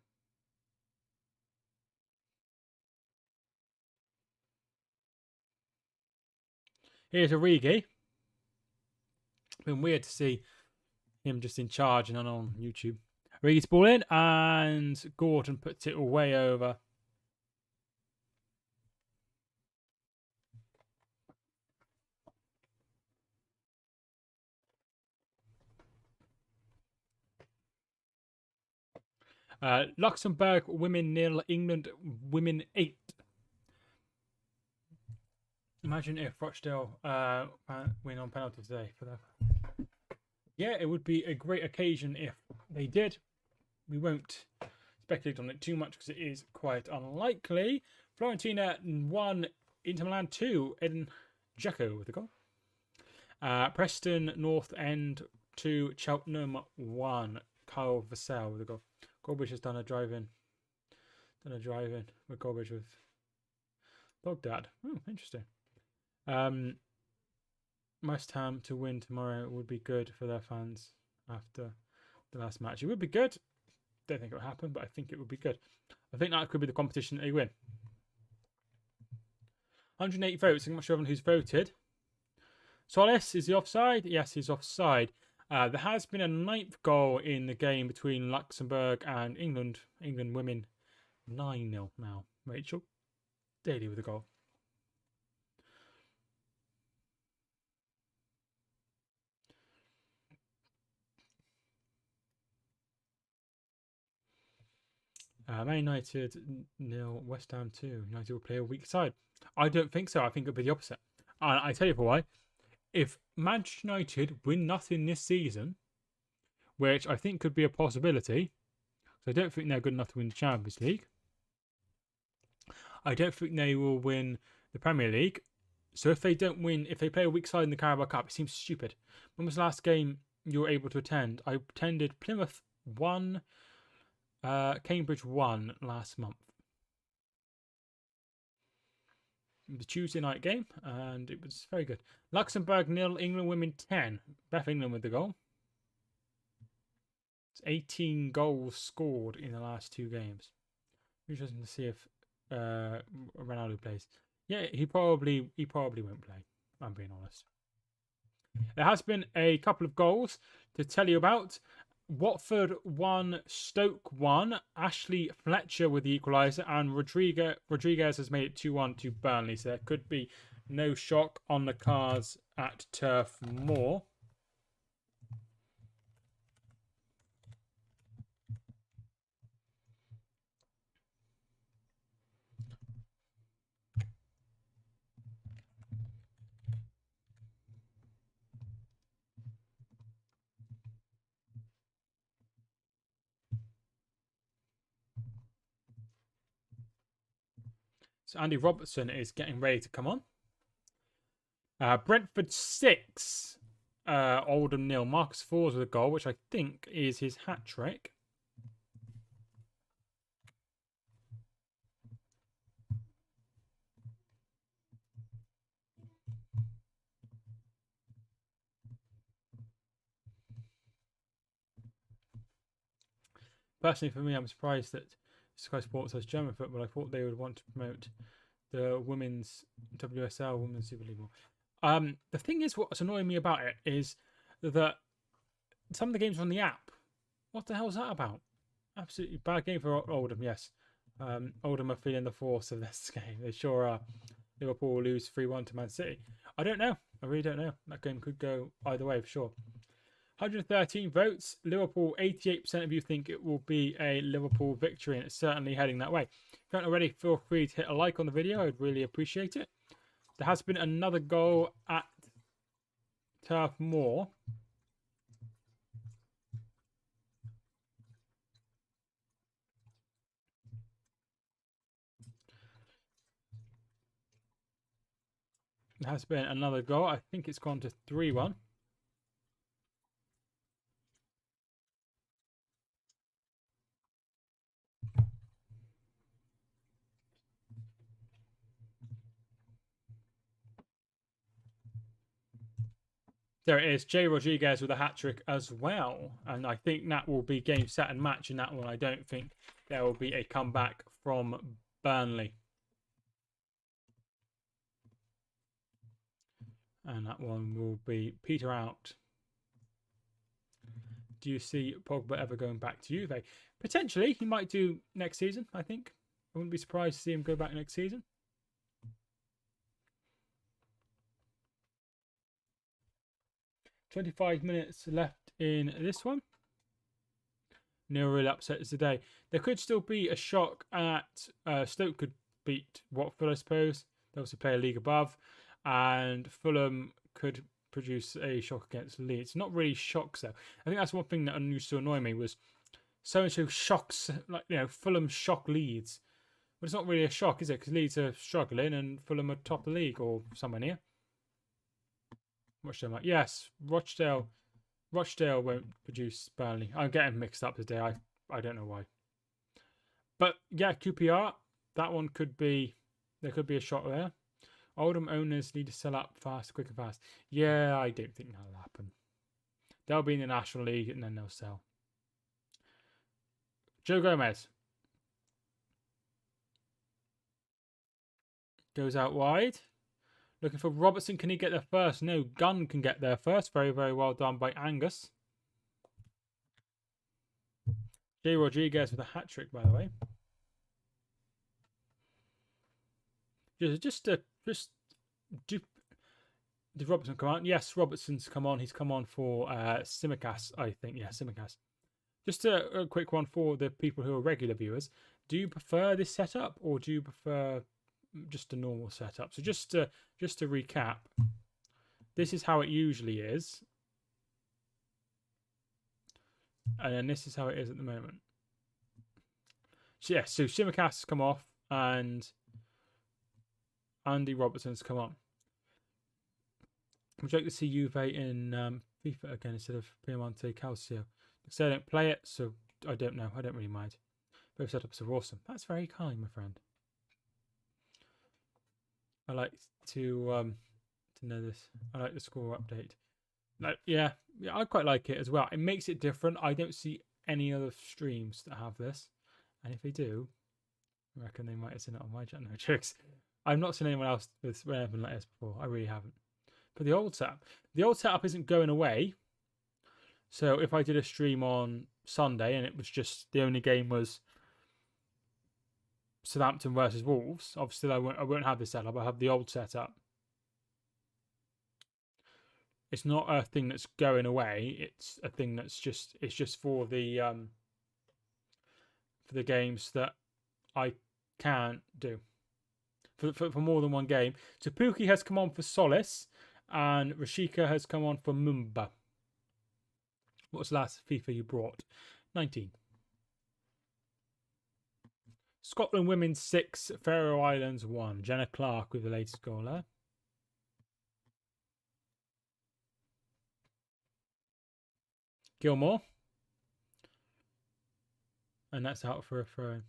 [SPEAKER 1] Here's Origi. Been weird to see him just in charge and on YouTube. Origi's ball in, and Gordon puts it way over. Luxembourg women 0, England women 8. Imagine if Rochdale win on penalty today for that. Yeah, it would be a great occasion if they did. We won't speculate on it too much because it is quite unlikely. Fiorentina 1, Inter Milan 2, Edin Dzeko with the goal. Preston North End 2, Cheltenham 1, Kyle Vassell with the goal. Gorbridge has done a drive-in. With Gorbridge with Bogdad. Interesting. West Ham to win tomorrow would be good for their fans after the last match. It would be good. Don't think it will happen, but I think it would be good. I think that could be the competition they win. 108 votes. I'm not sure everyone who's voted. Solis, is he offside? Yes, he's offside. There has been a 9th goal in the game between Luxembourg and England. England women 9-0 now. Rachel Daly with a goal. Man United 0, West Ham 2. United will play a weak side. I don't think so. I think it'll be the opposite. And I tell you for why. If Manchester United win nothing this season, which I think could be a possibility, so I don't think they're good enough to win the Champions League. I don't think they will win the Premier League. So if they don't win, if they play a weak side in the Carabao Cup, it seems stupid. When was the last game you were able to attend? I attended Plymouth 1, Cambridge 1 last month. The Tuesday night game, and it was very good. Luxembourg 0, England women 10. Beth England with the goal. It's 18 goals scored in the last 2 games. Interesting to see if Ronaldo plays. Yeah, he probably won't play. I'm being honest. There has been a couple of goals to tell you about. Watford 1, Stoke 1. Ashley Fletcher with the equaliser, and Rodriguez has made it 2-1 to Burnley. So there could be no shock on the cards at Turf Moor. So Andy Robertson is getting ready to come on. Brentford 6, Oldham 0. Marcus Fors with a goal, which I think is his hat trick. Personally, for me, I'm surprised that Sky Sports has German football. I thought they would want to promote the women's WSL, Women's Super League. The thing is, what's annoying me about it is that some of the games are on the app. What the hell is that about? Absolutely bad game for Oldham, yes. Oldham are feeling the force of this game. They sure are. Liverpool will lose 3-1 to Man City. I don't know. I really don't know. That game could go either way for sure. 113 votes. Liverpool, 88% of you think it will be a Liverpool victory, and it's certainly heading that way. If you haven't already, feel free to hit a like on the video. I'd really appreciate it. There has been another goal at Turf Moor. There has been another goal. I think it's gone to 3-1. There it is. Jay Rodriguez with a hat-trick as well. And I think that will be game, set and match in that one. I don't think there will be a comeback from Burnley. And that one will be peter out. Do you see Pogba ever going back to Juve? Potentially. He might do next season, I think. I wouldn't be surprised to see him go back next season. $25 minutes left in this one. No real upsets today. There could still be a shock at Stoke could beat Watford, I suppose. They also play a league above. And Fulham could produce a shock against Leeds. Not really shocks, though. I think that's one thing that used to annoy me was so-and-so shocks, like, Fulham shock Leeds. But it's not really a shock, is it? Because Leeds are struggling and Fulham are top of the league or somewhere near. Rochdale, yes, Rochdale won't produce Burnley. I'm getting mixed up today. I don't know why. But yeah, QPR, that one could be, there could be a shot there. Oldham owners need to sell up fast, quick and fast. Yeah, I don't think that'll happen. They'll be in the National League and then they'll sell. Joe Gomez goes out wide. Looking for Robertson. Can he get there first? No, Gunn can get there first. Very, very well done by Angus. Jay Rodriguez with a hat-trick, by the way. Just do. Did Robertson come on? Yes, Robertson's come on. He's come on for Simicast, I think. Yeah, Simicast. Just a quick one for the people who are regular viewers. Do you prefer this setup or do you prefer just a normal setup? So just to recap, this is how it usually is. And then this is how it is at the moment. So yeah, so Simicast has come off and Andy Robertson's come on. Would you like to see Juve in FIFA again instead of Piemonte Calcio? So I don't play it, so I don't know. I don't really mind. Both setups are awesome. That's very kind, my friend. I like to know this. I like the score update. Like, yeah, I quite like it as well. It makes it different. I don't see any other streams that have this, and if they do, I reckon they might have seen it on my channel. No jokes. I've not seen anyone else with anything like this before. I really haven't. But the old setup isn't going away. So if I did a stream on Sunday and it was just the only game was Southampton versus Wolves, obviously I won't have this setup. I have the old setup. It's not a thing that's going away. It's a thing that's just for the games that I can do for more than one game. So Pookie has come on for Solace and Rashika has come on for Mumba. What was the last FIFA you brought? 19. Scotland women's 6, Faroe Islands 1. Jenna Clark with the latest goal there. Gilmore. And that's out for a throw.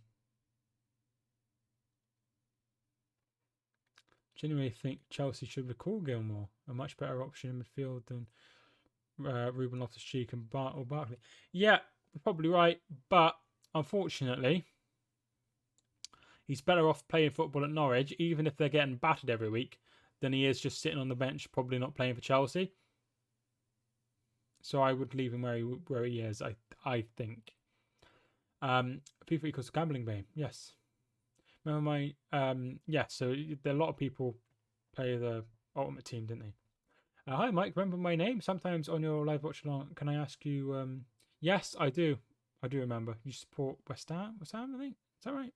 [SPEAKER 1] Genuinely think Chelsea should recall Gilmore. A much better option in midfield than Ruben Loftus-Cheek and Barkley. Yeah, you're probably right. But unfortunately, he's better off playing football at Norwich, even if they're getting battered every week, than he is just sitting on the bench, probably not playing for Chelsea. So I would leave him where he is, I think. FIFA equals gambling Bein. Yes. Remember my yeah, so there are a lot of people play the Ultimate Team, didn't they? Hi Mike, remember my name? Sometimes on your live watch along, can I ask you yes, I do. I do remember. You support West Ham, I think. Is that right?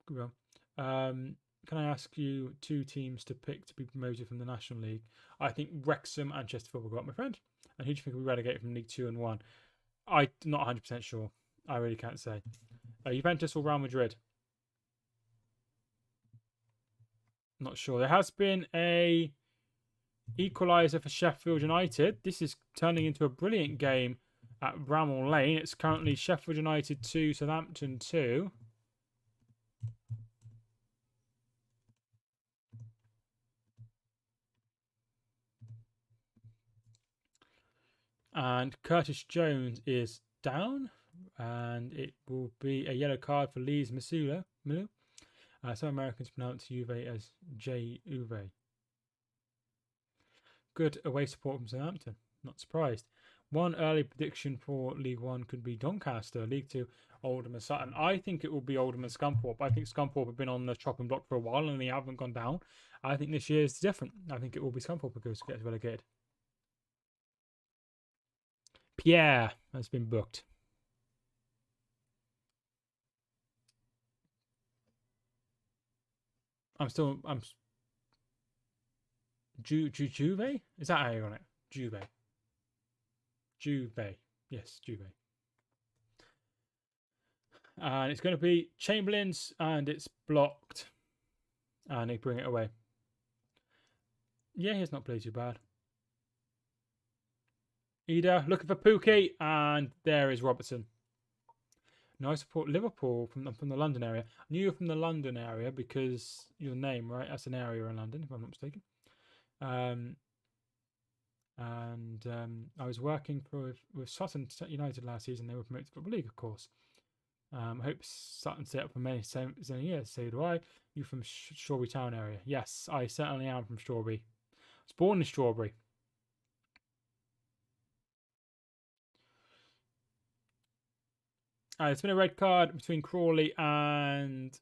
[SPEAKER 1] Good one. Can I ask you 2 teams to pick to be promoted from the National League? I think Wrexham and Chester Football Club, my friend. And who do you think will be relegated from League 2 and 1? I'm not 100% sure. I really can't say. Juventus or Real Madrid? Not sure. There has been a equaliser for Sheffield United. This is turning into a brilliant game at Bramall Lane. It's currently Sheffield United 2, Southampton 2. And Curtis Jones is down. And it will be a yellow card for Lees Milu. Some Americans pronounce Juve as J-Uve. Good away support from Southampton. Not surprised. One early prediction for League 1 could be Doncaster. League 2, Oldham and Sutton. I think it will be Oldham and Scunthorpe. I think Scunthorpe have been on the chopping block for a while and they haven't gone down. I think this year is different. I think it will be Scunthorpe who gets relegated. Pierre has been booked. Juve? Is that how you're on it? Juve. Yes, Juve. And it's going to be Chamberlain's and it's blocked. And they bring it away. Yeah, he's not played too bad. Ida looking for Pookie, and there is Robertson. No, I support Liverpool from the London area. I knew you were from the London area because your name, right? That's an area in London, if I'm not mistaken. I was working with Sutton United last season. They were promoted to the Football League, of course. Hope Sutton set up for many years. So do I. You from Strawberry Town area? Yes, I certainly am from Strawberry. I was born in Strawberry. It's been a red card between Crawley and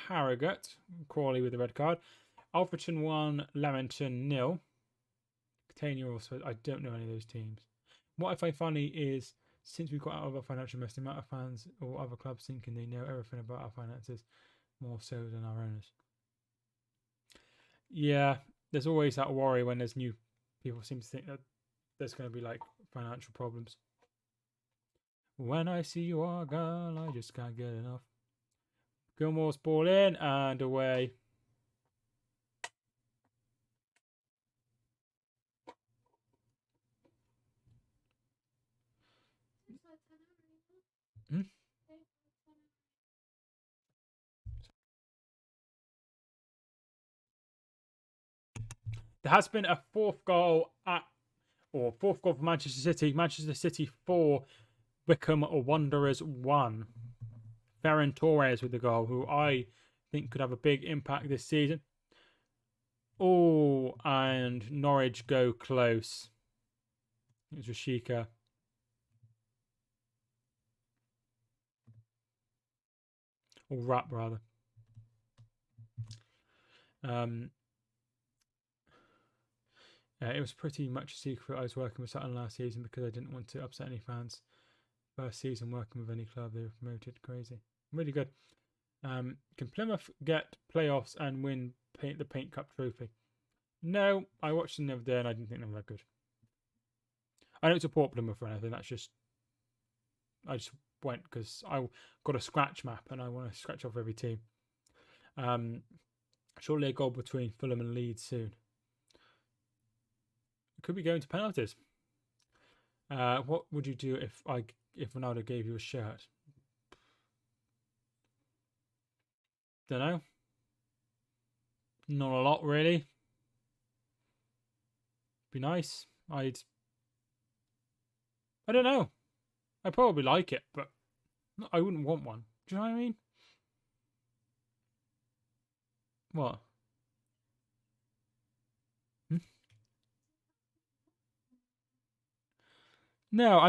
[SPEAKER 1] Harrogate. Crawley with the red card. Alfreton 1, Leamington 0. Catania also. I don't know any of those teams. What I find funny is, since we've got out of our financial mess, the amount of fans or other clubs thinking they know everything about our finances more so than our owners. Yeah, there's always that worry when there's new people seem to think that there's going to be like financial problems. When I see you, girl, I just can't get enough. Gilmore's ball in and away. There has been a fourth goal for Manchester City. Manchester City 4, Wickham Wanderers 1. Ferran Torres with the goal, who I think could have a big impact this season. Oh, and Norwich go close. It's Rashika. Or Rap, rather. It was pretty much a secret I was working with Sutton last season because I didn't want to upset any fans. First season working with any club, they were promoted. Crazy. Really good. Can Plymouth get playoffs and win the Paint Cup trophy? No, I watched them the other day and I didn't think they were that good. I don't support Plymouth or anything. I just went because I got a scratch map and I want to scratch off every team. Surely a goal between Fulham and Leeds soon. Could be going to penalties. What would you do if Ronaldo gave you a shirt? Don't know. Not a lot, really. Be nice. I don't know. I'd probably like it, but I wouldn't want one. Do you know what I mean? What? No,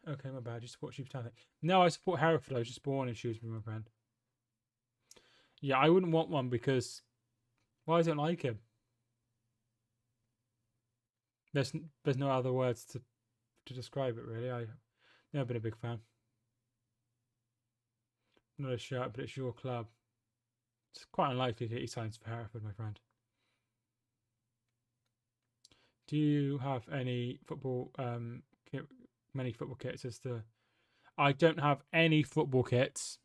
[SPEAKER 1] okay, my bad. You support Chief Talent. No, I support Hereford. I was just born in Shrewsbury, my friend. Yeah, I wouldn't want one because, well, I don't like him. There's no other words to describe it, really. I've never been a big fan. Not a shirt, but it's your club. It's quite unlikely that he signs for Hereford, my friend. Do you have any football many football kits as to... I don't have any football kits.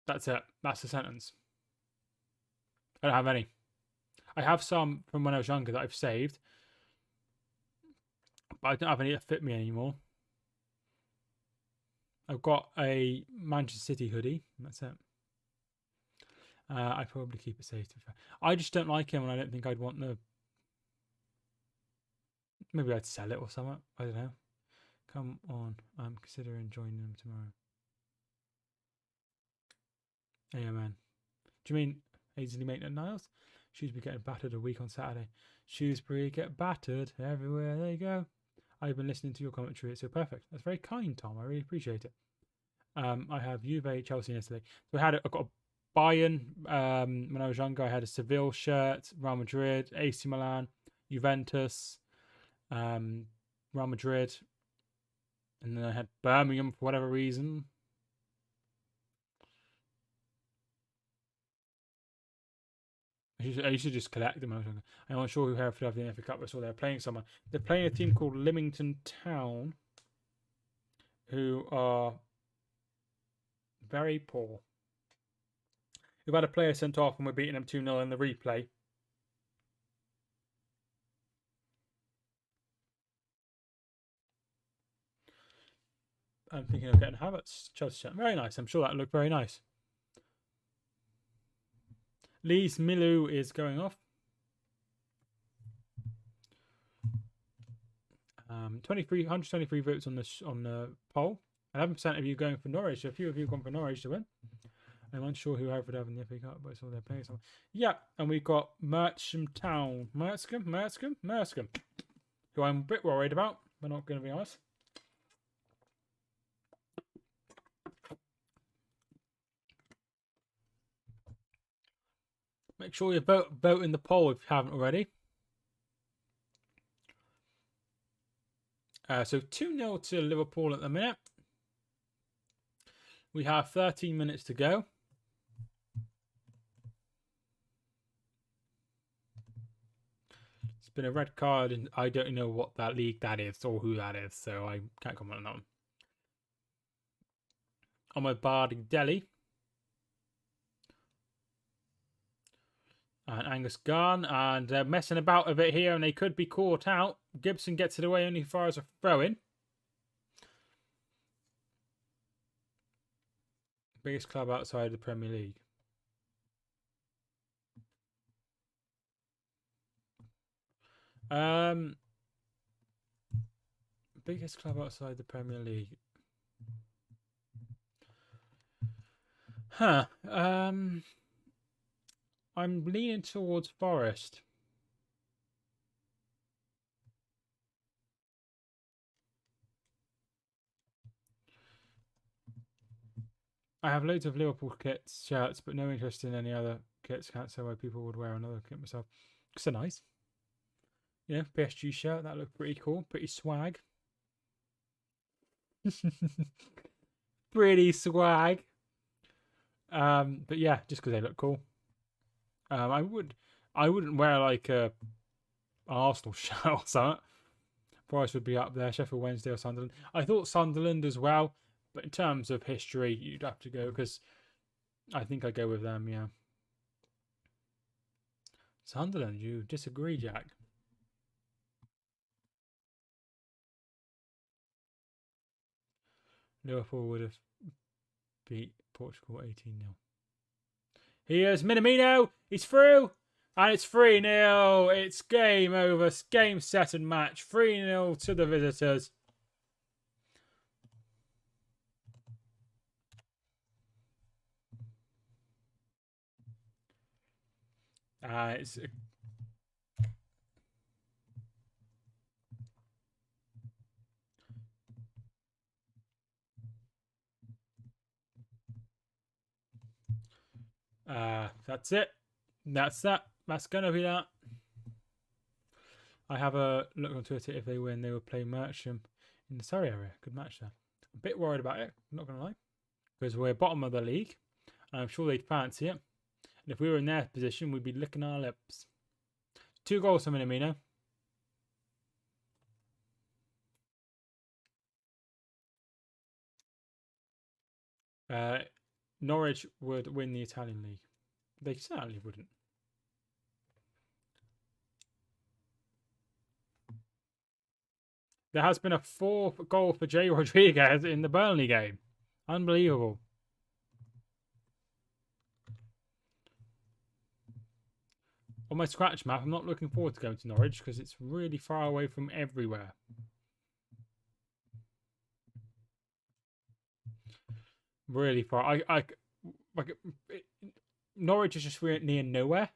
[SPEAKER 1] That's it. That's the sentence. I don't have any. I have some from when I was younger that I've saved, but I don't have any that fit me anymore. I've got a Manchester City hoodie. That's it. I probably keep it safe. To be fair. I just don't like him, and I don't think I'd want the... Maybe I'd sell it or something. I don't know. Come on. I'm considering joining them tomorrow. Amen. Do you mean Ainsley Maitland Niles? Shrewsbury getting battered a week on Saturday. Shrewsbury get battered everywhere they go. I've been listening to your commentary. It's so perfect. That's very kind, Tom. I really appreciate it. I have Juve, Chelsea, and Italy. So I got a Bein when I was younger. I had a Seville shirt, Real Madrid, AC Milan, Juventus, Real Madrid, and then I had Birmingham for whatever reason. I used to just collect them. I'm not sure who Hereford have the FA Cup. I saw they're playing someone. They're playing a team called Leamington Town, who are very poor. We've had a player sent off and we're beating them 2-0 in the replay. I'm thinking of getting Havertz. Chelsea. Very nice. I'm sure that looked very nice. Lee's Milu is going off. 123 votes on the poll. 11% of you going for Norwich. A few of you gone for Norwich to win. I'm unsure who Hereford have in the FA Cup, but it's all they're playing. Yeah, and we've got Mercham Town. Merscombe. Who I'm a bit worried about. We're not going to be honest. Make sure you vote in the poll if you haven't already. So 2-0 to Liverpool at the minute. We have 13 minutes to go. It's been a red card, and I don't know what that league that is or who that is, so I can't comment on that one. On my Bardi Delhi. And Angus gone, and messing about a bit here, and they could be caught out. Gibson gets it away only as far as a throw-in. Biggest club outside the Premier League. Biggest club outside the Premier League. Huh. I'm leaning towards Forest. I have loads of Liverpool kits, shirts, but no interest in any other kits. Can't say why people would wear another kit myself. It's so nice. Yeah, PSG shirt. That looked pretty cool. Pretty swag. Pretty swag. But yeah, just because they look cool. I wouldn't wear like a Arsenal shirt or something. Forest would be up there. Sheffield Wednesday or Sunderland. I thought Sunderland as well, but in terms of history, you'd have to go because I think I go with them. Yeah. Sunderland, you disagree, Jack? Liverpool would have beat Portugal 18-0. Here's Minamino. He's through. And it's 3-0. It's game over. Game, set, and match. 3-0 to the visitors. It's... that's it. That's that. That's going to be that. I have a look on Twitter. If they win, they will play Mercham in the Surrey area. Good match there. A bit worried about it. I'm not going to lie. Because we're bottom of the league. And I'm sure they'd fancy it. And if we were in their position, we'd be licking our lips. 2 goals for Minamino. Norwich would win the Italian league. They certainly wouldn't. There has been a 4th goal for Jay Rodriguez in the Burnley game. Unbelievable. On my scratch map, I'm not looking forward to going to Norwich because it's really far away from everywhere. Really far. Norwich is just near nowhere.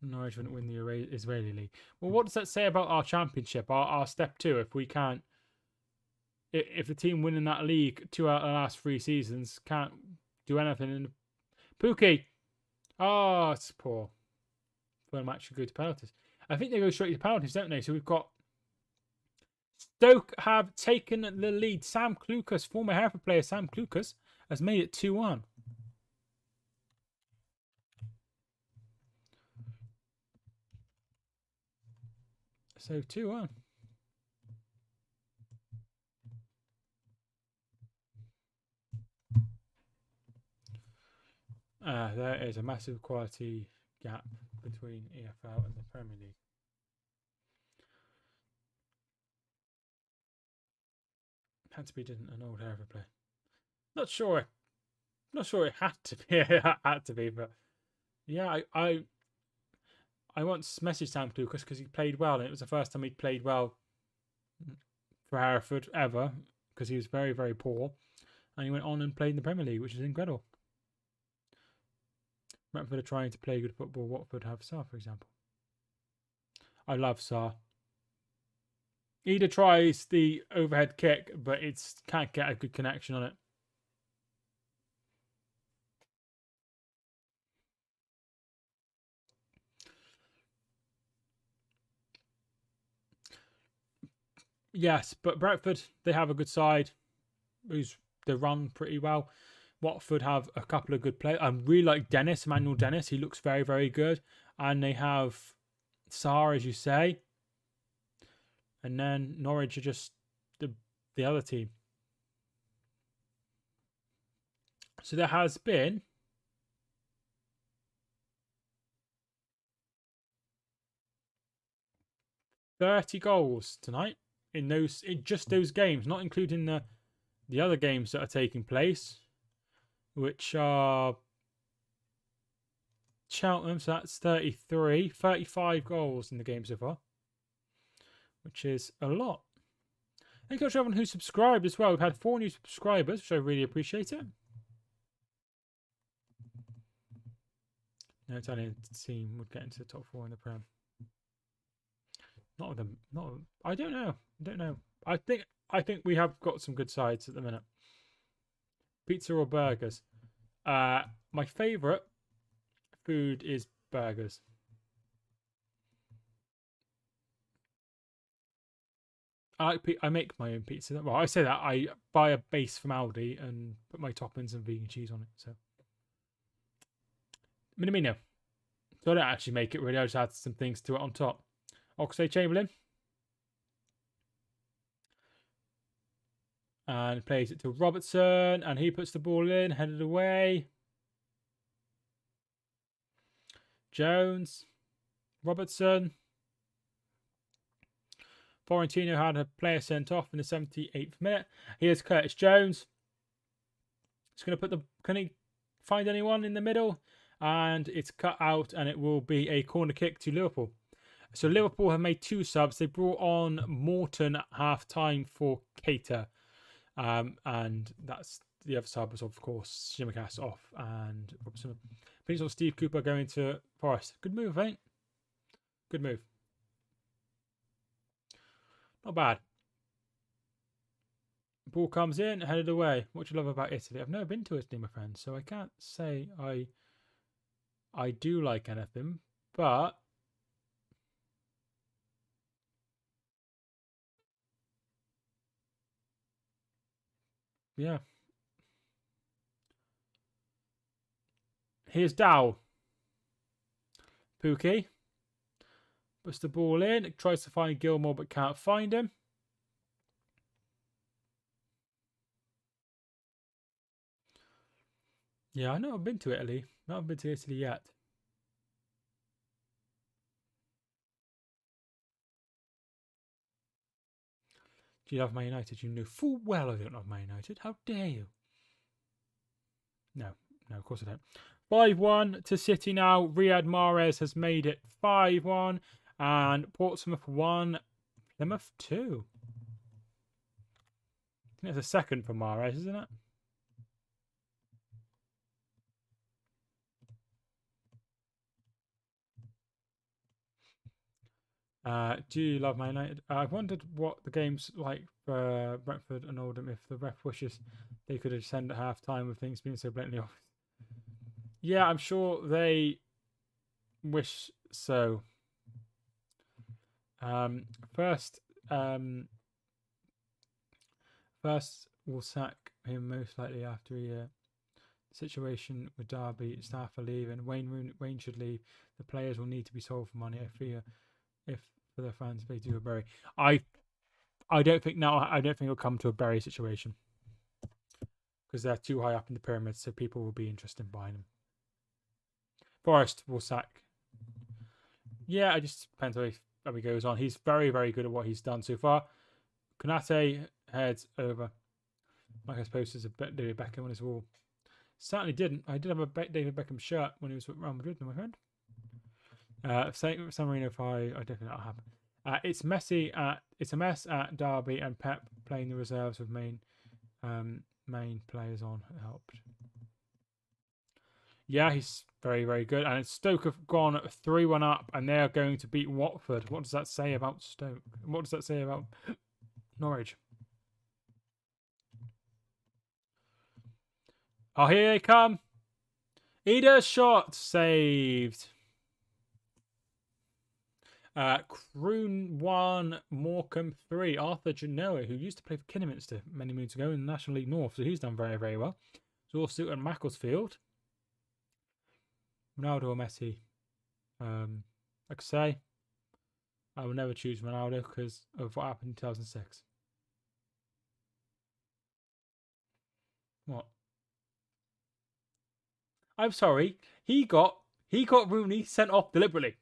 [SPEAKER 1] Norwich wouldn't win the Israeli league. Well, what does that say about our championship, our step 2? If we can't, if the team winning that league 2 out of the last 3 seasons can't do anything in Pookie. Oh, it's poor. Well, match should go to penalties. I think they go straight to penalties, don't they? So we've got Stoke have taken the lead. Sam Clucas, former Hereford player Sam Clucas, has made it 2-1. So 2-1. There is a massive quality gap between EFL and the Premier League. Had to be, didn't an old Hereford player? Not sure it had to be. It had to be, but yeah, I once messaged Sam Lucas because he played well, and it was the first time he'd played well for Hereford ever, because he was very, very poor. And he went on and played in the Premier League, which is incredible. Brentford are trying to play good football. Watford have Sarr, for example. I love Sarr. Ida tries the overhead kick, but it's can't get a good connection on it. Yes, but Brentford, they have a good side. They run pretty well. Watford have a couple of good players. I really like Emmanuel Dennis. He looks very, very good. And they have Sarr, as you say. And then Norwich are just the other team. So there has been 30 goals tonight in just those games, not including the other games that are taking place, which are Cheltenham. So that's 35 goals in the game so far, which is a lot. Thank you to everyone who subscribed as well. We've had 4 new subscribers, which I really appreciate it. No Italian team would get into the top 4 in the Prem. Not with them. Not. I don't know. I think we have got some good sides at the minute. Pizza or burgers? My favourite food is burgers. I make my own pizza. Well, I say that I buy a base from Aldi and put my toppings and vegan cheese on it. So Minamino. So I don't actually make it really. I just add some things to it on top. Oxlade-Chamberlain. And plays it to Robertson. And he puts the ball in. Headed away. Jones. Robertson. Florentino had a player sent off in the 78th minute. Here's Curtis Jones. He's going to put the... Can he find anyone in the middle? And it's cut out, and it will be a corner kick to Liverpool. So Liverpool have made 2 subs. They brought on Morton at half-time for Keita. And that's the other sub was, of course, Shimikas off. And Robinson. Please, Steve Cooper going to Forest. Good move, ain't? Good move. Not bad. Ball comes in, headed away. What do you love about Italy? I've never been to Italy, my friend, so I can't say I do like anything, but yeah. Here's Dow. Pookie. Puts the ball in. Tries to find Gilmore but can't find him. Yeah, I've never been to Italy. Not been to Italy yet. Do you love Man United? You know full well I don't love Man United. How dare you? No, of course I don't. 5-1 to City now. Riyad Mahrez has made it 5-1. And Portsmouth 1, Plymouth 2. I think it's a second for Mahrez, isn't it? Do you love Man United? I've wondered what the game's like for Brentford and Oldham. If the ref wishes, they could have sent at half time with things being so blatantly off. Yeah, I'm sure they wish so. First we'll sack him most likely after a year. Situation with Derby, staff are leaving. Wayne should leave. The players will need to be sold for money. I fear if for the fans they do a Bury. I don't think it'll come to a Bury situation because they're too high up in the pyramid, so people will be interested in buying them. Forest will sack. Yeah, it just depends how he goes on. He's very, very good at what he's done so far. Konate heads over. Like I suppose there's a David Beckham on his wall. Certainly didn't. I did have a David Beckham shirt when he was at Real Madrid, my friend. San Marino 5. I don't think that'll happen. It's messy. It's a mess at Derby, and Pep playing the reserves with main players on helped. Yeah, he's very, very good. And Stoke have gone 3-1 up, and they are going to beat Watford. What does that say about Stoke? What does that say about Norwich? Oh, here they come. Ida shot saved. Croon 1, Morecambe 3. Arthur Genoa, who used to play for Kidderminster many moons ago in the National League North, so he's done very, very well. Zawsuit and Macclesfield. Ronaldo or Messi? I could say I will never choose Ronaldo because of what happened in 2006. What? I'm sorry. He got Rooney sent off deliberately.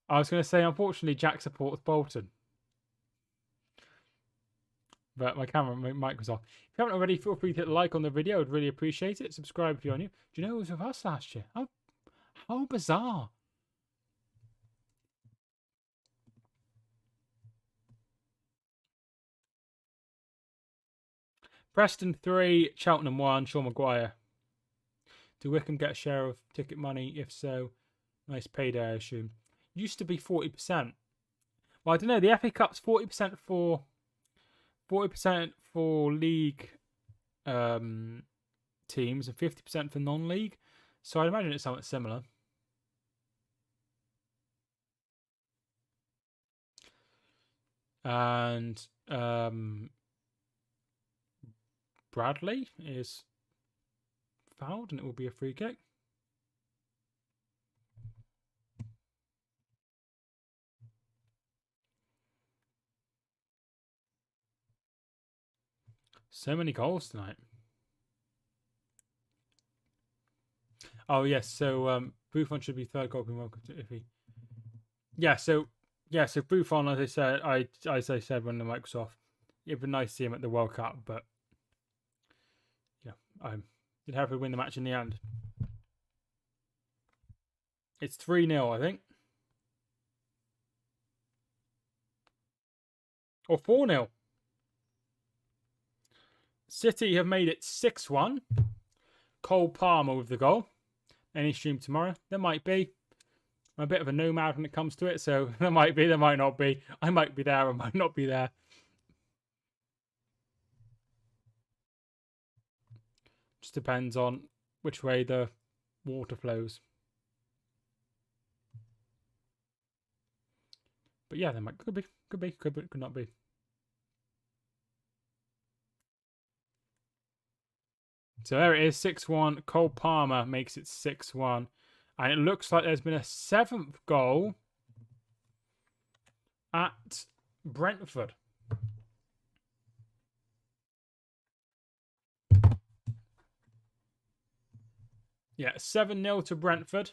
[SPEAKER 1] I was going to say, unfortunately, Jack supports Bolton. But my camera mic was off. If you haven't already, feel free to hit like on the video. I'd really appreciate it. Subscribe if you're new. Do you know who was with us last year? How bizarre. Preston 3, Cheltenham 1, Sean Maguire. Do Wickham get a share of ticket money? If so, nice payday, I assume. Used to be 40%. Well, I don't know. The FA Cup's 40% for league teams and 50% for non-league. So I'd imagine it's somewhat similar. And Bradley is fouled, and it will be a free kick. So many goals tonight. Oh yes, so Buffon should be third goal being welcome to Iffy. So Buffon, as I said when the mic's off, it'd be nice to see him at the World Cup, but did Hereford win the match in the end? It's 3-0, I think. Or 4-0. City have made it 6-1. Cole Palmer with the goal. Any stream tomorrow? There might be. I'm a bit of a nomad when it comes to it, so there might be, there might not be. I might be there, I might not be there. Just depends on which way the water flows. But yeah, there might could not be. So there it is, 6-1. Cole Palmer makes it 6-1. And it looks like there's been a 7th goal at Brentford. Yeah, 7-0 to Brentford.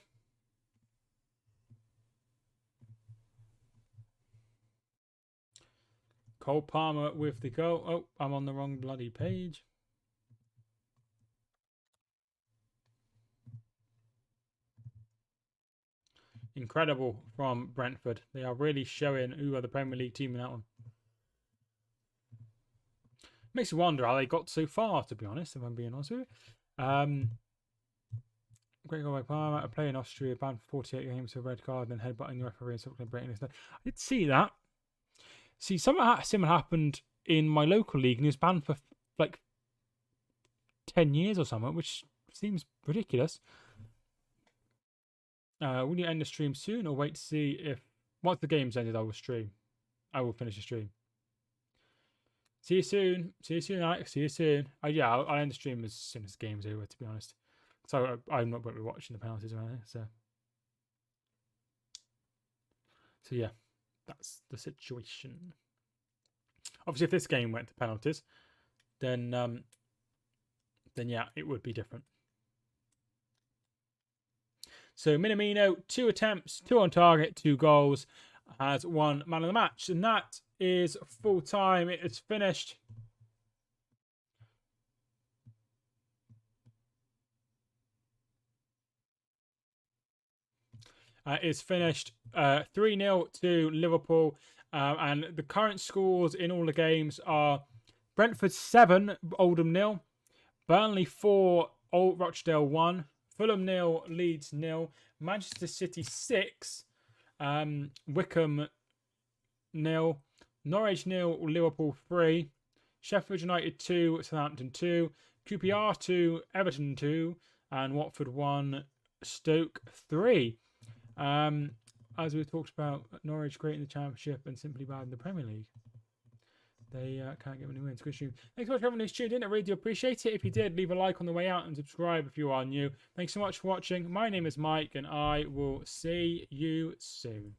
[SPEAKER 1] Cole Palmer with the goal. Oh, I'm on the wrong bloody page. Incredible from Brentford. They are really showing who are the Premier League team in that one. Makes you wonder how they got so far, to be honest, if I'm being honest with you. Great goal by Palmer. A player in Austria banned for 48 games for a red card, then headbutting the referee and subsequently breaking his neck. I did see that. See, something similar happened in my local league, and he was banned for like 10 years or something, which seems ridiculous. Will you end the stream soon, or wait to see if once the game's ended, I will stream. I will finish the stream. See you soon. See you soon, Alex. See you soon. Yeah, I'll end the stream as soon as the game's over, to be honest. So I'm not going to be watching the penalties or anything. So yeah, that's the situation. Obviously, if this game went to penalties, then yeah, it would be different. So Minamino, 2 attempts, 2 on target, 2 goals, has won man of the match. And that is full time. It is finished. Is finished 3-0 to Liverpool. And the current scores in all the games are Brentford 7, Oldham 0, Burnley 4, Rochdale 1, Fulham 0, Leeds 0, Manchester City 6, Wickham 0, Norwich 0, Liverpool 3, Sheffield United 2, Southampton 2, QPR 2, Everton 2, and Watford 1, Stoke 3. As we talked about, Norwich great in the Championship and simply bad in the Premier League. They can't get many wins. Good stream. Thanks so much for everyone who's tuned in. I really do appreciate it. If you did, leave a like on the way out and subscribe if you are new. Thanks so much for watching. My name is Mike, and I will see you soon.